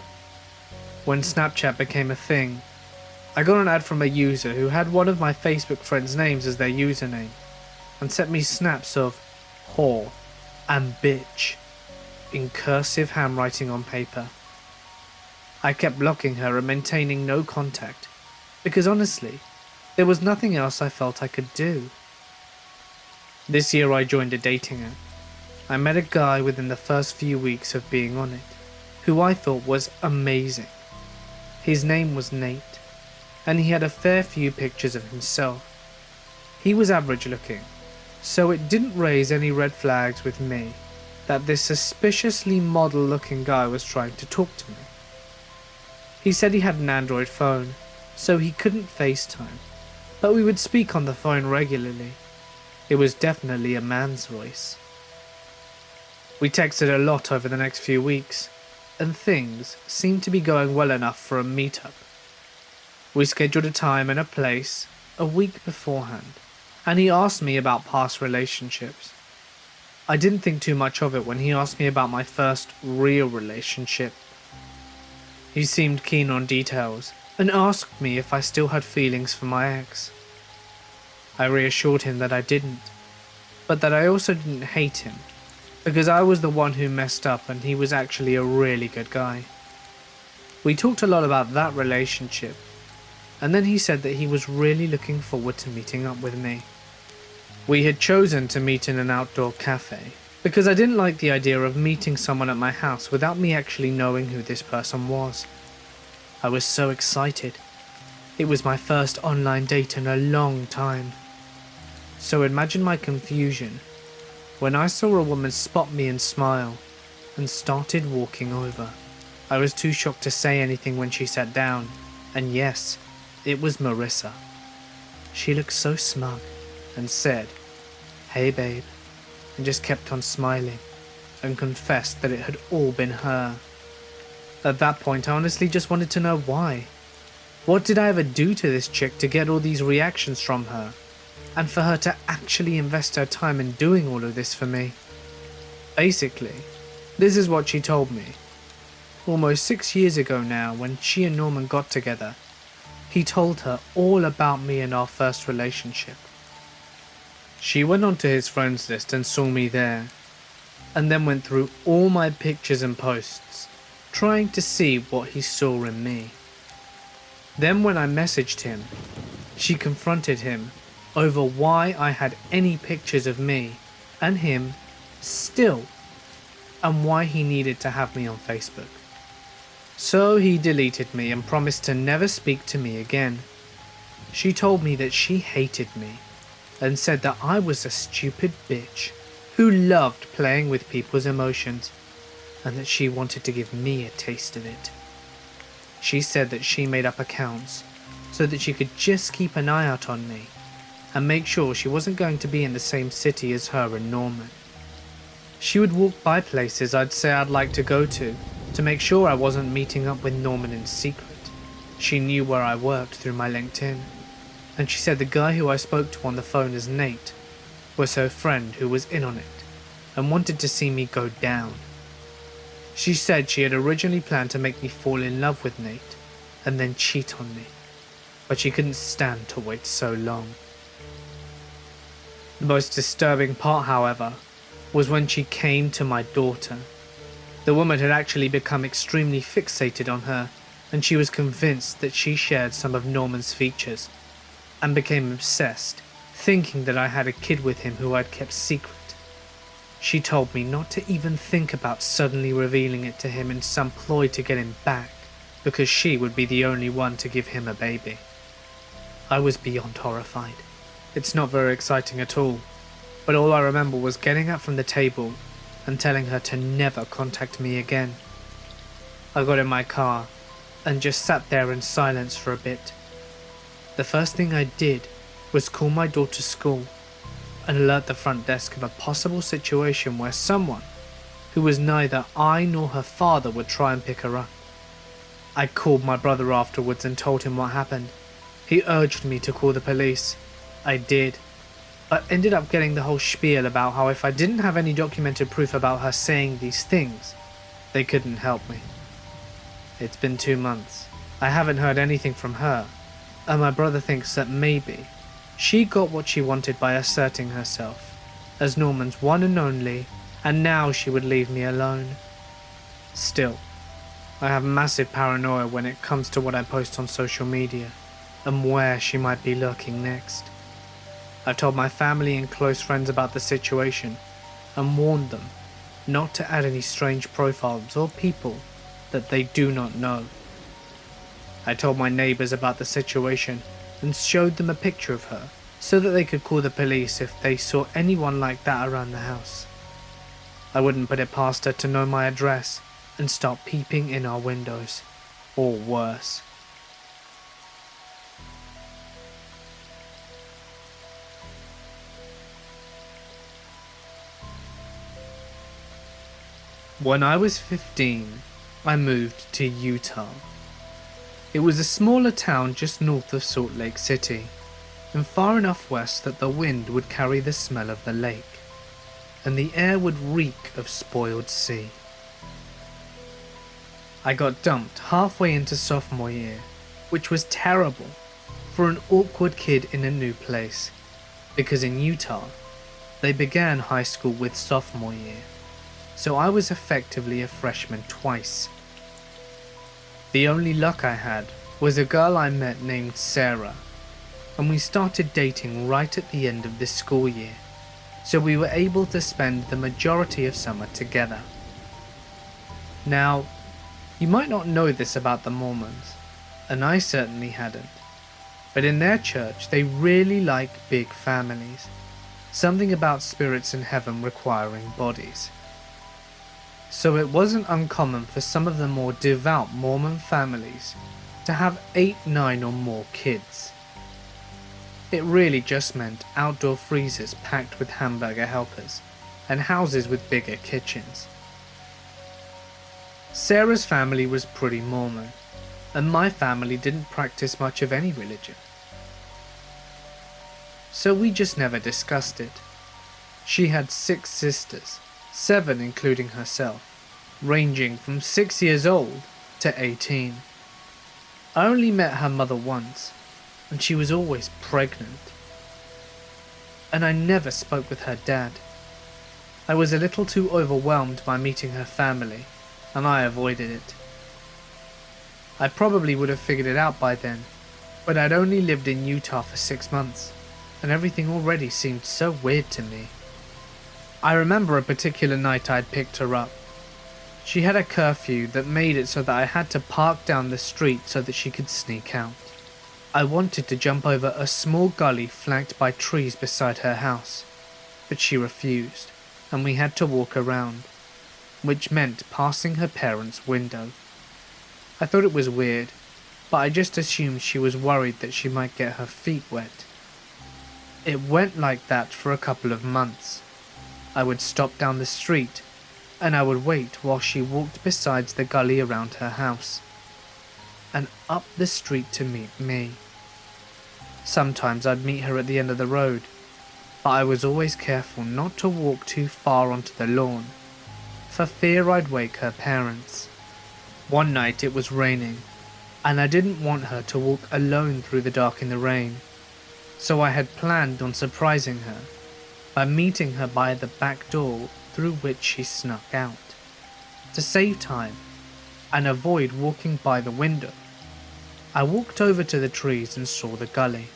When Snapchat became a thing, I got an ad from a user who had one of my Facebook friends' names as their username, and sent me snaps of whore and bitch in cursive handwriting on paper. I kept blocking her and maintaining no contact, because honestly, there was nothing else I felt I could do. This year I joined a dating app. I met a guy within the first few weeks of being on it, who I thought was amazing. His name was Nate, and he had a fair few pictures of himself. He was average looking, so it didn't raise any red flags with me that this suspiciously model looking guy was trying to talk to me. He said he had an Android phone, so he couldn't FaceTime, but we would speak on the phone regularly. It was definitely a man's voice. We texted a lot over the next few weeks, and things seemed to be going well enough for a meetup. We scheduled a time and a place a week beforehand, and he asked me about past relationships. I didn't think too much of it when he asked me about my first real relationship. He seemed keen on details and asked me if I still had feelings for my ex. I reassured him that I didn't, but that I also didn't hate him, because I was the one who messed up and he was actually a really good guy. We talked a lot about that relationship, and then he said that he was really looking forward to meeting up with me. We had chosen to meet in an outdoor cafe, because I didn't like the idea of meeting someone at my house without me actually knowing who this person was. I was so excited. It was my first online date in a long time. So imagine my confusion when I saw a woman spot me and smile and started walking over. I was too shocked to say anything when she sat down, and yes, it was Marissa. She looked so smug and said, "Hey babe," and just kept on smiling and confessed that it had all been her. At that point, I honestly just wanted to know why. What did I ever do to this chick to get all these reactions from her, and for her to actually invest her time in doing all of this for me? Basically, this is what she told me. Almost 6 years ago now, when she and Norman got together, he told her all about me and our first relationship. She went onto his friends list and saw me there, and then went through all my pictures and posts, trying to see what he saw in me. Then when I messaged him, she confronted him over why I had any pictures of me and him still, and why he needed to have me on Facebook. So he deleted me and promised to never speak to me again. She told me that she hated me and said that I was a stupid bitch who loved playing with people's emotions, and that she wanted to give me a taste of it. She said that she made up accounts so that she could just keep an eye out on me and make sure she wasn't going to be in the same city as her and Norman. She would walk by places I'd say I'd like to go to make sure I wasn't meeting up with Norman in secret. She knew where I worked through my LinkedIn, and she said the guy who I spoke to on the phone as Nate was her friend who was in on it and wanted to see me go down. She said she had originally planned to make me fall in love with Nate and then cheat on me, but she couldn't stand to wait so long. The most disturbing part, however, was when she came to my daughter. The woman had actually become extremely fixated on her, and she was convinced that she shared some of Norman's features, and became obsessed, thinking that I had a kid with him who I'd kept secret. She told me not to even think about suddenly revealing it to him in some ploy to get him back, because she would be the only one to give him a baby. I was beyond horrified. It's not very exciting at all, but all I remember was getting up from the table and telling her to never contact me again. I got in my car and just sat there in silence for a bit. The first thing I did was call my daughter's school and alert the front desk of a possible situation where someone who was neither I nor her father would try and pick her up. I called my brother afterwards and told him what happened. He urged me to call the police. I did, but ended up getting the whole spiel about how if I didn't have any documented proof about her saying these things, they couldn't help me. It's been 2 months. I haven't heard anything from her, and my brother thinks that maybe she got what she wanted by asserting herself as Norman's one and only, and now she would leave me alone. Still, I have massive paranoia when it comes to what I post on social media and where she might be lurking next. I've told my family and close friends about the situation and warned them not to add any strange profiles or people that they do not know. I told my neighbors about the situation and showed them a picture of her so that they could call the police if they saw anyone like that around the house. I wouldn't put it past her to know my address and start peeping in our windows, or worse. When I was 15, I moved to Utah. It was a smaller town just north of Salt Lake City, and far enough west that the wind would carry the smell of the lake. and the air would reek of spoiled sea. I got dumped halfway into sophomore year, which was terrible for an awkward kid in a new place, because in Utah, they began high school with sophomore year, so I was effectively a freshman twice. The only luck I had was a girl I met named Sarah, and we started dating right at the end of this school year, so we were able to spend the majority of summer together. Now, you might not know this about the Mormons, and I certainly hadn't, but in their church they really like big families, something about spirits in heaven requiring bodies. So it wasn't uncommon for some of the more devout Mormon families to have 8, 9 or more kids. It really just meant outdoor freezers packed with hamburger helpers and houses with bigger kitchens. Sarah's family was pretty Mormon, and my family didn't practice much of any religion. So we just never discussed it. She had 6 sisters, 7 including herself, ranging from 6 years old to 18. I only met her mother once, and she was always pregnant. And I never spoke with her dad. I was a little too overwhelmed by meeting her family, and I avoided it. I probably would have figured it out by then, but I'd only lived in Utah for 6 months, and everything already seemed so weird to me. I remember a particular night I'd picked her up. She had a curfew that made it so that I had to park down the street so that she could sneak out. I wanted to jump over a small gully flanked by trees beside her house, but she refused, and we had to walk around, which meant passing her parents' window. I thought it was weird, but I just assumed she was worried that she might get her feet wet. It went like that for a couple of months. I would stop down the street, and I would wait while she walked besides the gully around her house, and up the street to meet me. Sometimes I'd meet her at the end of the road, but I was always careful not to walk too far onto the lawn, for fear I'd wake her parents. One night it was raining, and I didn't want her to walk alone through the dark in the rain, so I had planned on surprising her by meeting her by the back door through which she snuck out. To save time and avoid walking by the window, I walked over to the trees and saw the gully.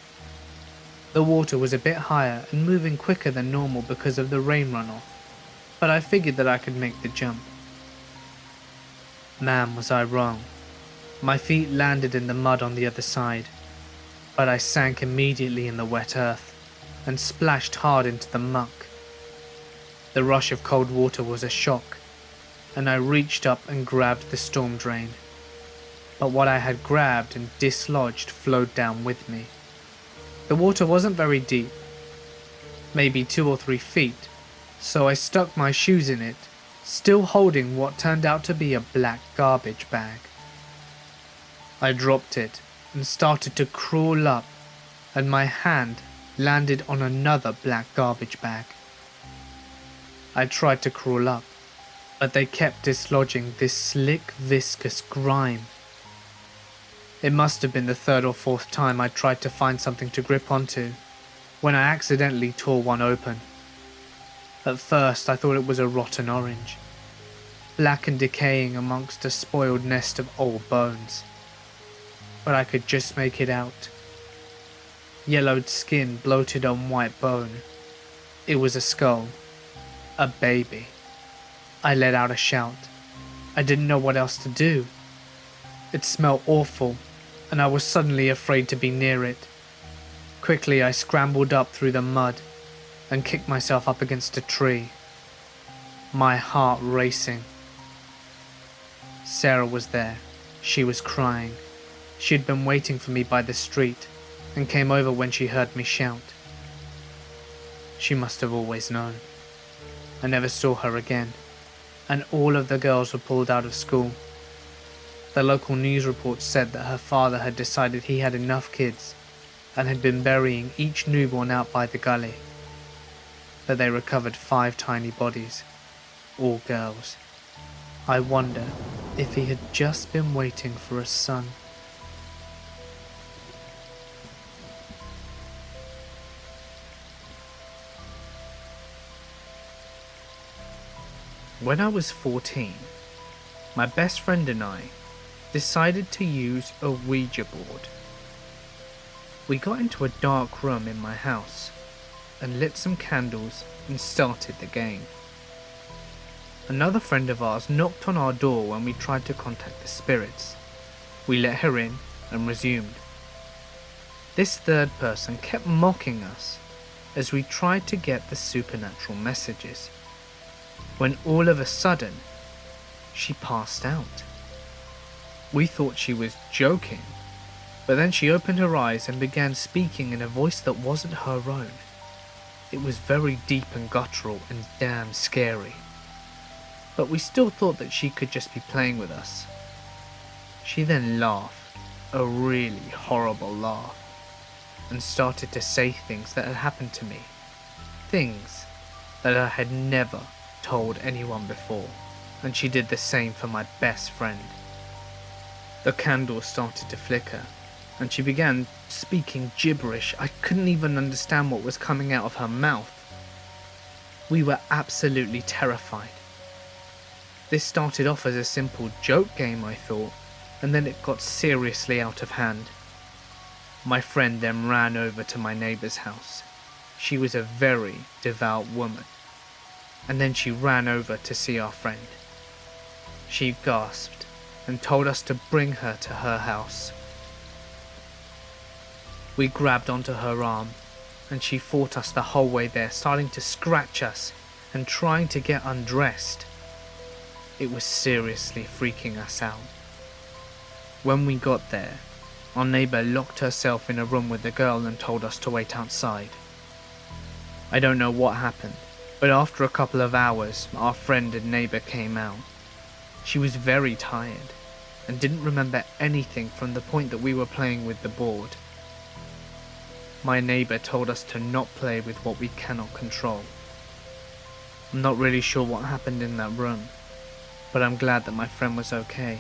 The water was a bit higher and moving quicker than normal because of the rain runoff, but I figured that I could make the jump. Man, was I wrong. My feet landed in the mud on the other side, but I sank immediately in the wet earth and splashed hard into the muck. The rush of cold water was a shock, and I reached up and grabbed the storm drain. But what I had grabbed and dislodged flowed down with me. The water wasn't very deep, maybe 2 or 3 feet, so I stuck my shoes in it, still holding what turned out to be a black garbage bag. I dropped it and started to crawl up, and my hand landed on another black garbage bag. I tried to crawl up, but they kept dislodging this slick, viscous grime. It must have been the 3rd or 4th time I tried to find something to grip onto, when I accidentally tore one open. At first I thought it was a rotten orange, black and decaying amongst a spoiled nest of old bones. But I could just make it out. Yellowed skin bloated on white bone. It was a skull. A baby. I let out a shout. I didn't know what else to do. It smelled awful, and I was suddenly afraid to be near it. Quickly I scrambled up through the mud and kicked myself up against a tree, my heart racing. Sarah was there. She was crying. She had been waiting for me by the street and came over when she heard me shout. She must have always known. I never saw her again, and all of the girls were pulled out of school. The local news report said that her father had decided he had enough kids and had been burying each newborn out by the gully. but they recovered 5 tiny bodies, all girls. I wonder if he had just been waiting for a son. When I was 14, my best friend and I decided to use a Ouija board. We got into a dark room in my house and lit some candles and started the game. Another friend of ours knocked on our door when we tried to contact the spirits. We let her in and resumed. This third person kept mocking us as we tried to get the supernatural messages, when all of a sudden she passed out. We thought she was joking, but then she opened her eyes and began speaking in a voice that wasn't her own. It was very deep and guttural and damn scary, but we still thought that she could just be playing with us. She then laughed, a really horrible laugh, and started to say things that had happened to me, things that I had never told anyone before, and she did the same for my best friend. The candle started to flicker, and she began speaking gibberish. I couldn't even understand what was coming out of her mouth. We were absolutely terrified. This started off as a simple joke game, I thought, and then it got seriously out of hand. My friend then ran over to my neighbour's house. She was a very devout woman, and then she ran over to see our friend. She gasped and told us to bring her to her house. We grabbed onto her arm, and she fought us the whole way there, starting to scratch us and trying to get undressed. It was seriously freaking us out. When we got there, our neighbour locked herself in a room with the girl and told us to wait outside. I don't know what happened, but after a couple of hours, our friend and neighbour came out. She was very tired and didn't remember anything from the point that we were playing with the board. My neighbour told us to not play with what we cannot control. I'm not really sure what happened in that room, but I'm glad that my friend was okay.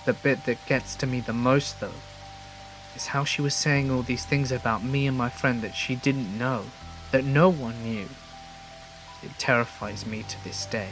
The bit that gets to me the most, though, is how she was saying all these things about me and my friend that she didn't know, that no one knew. It terrifies me to this day.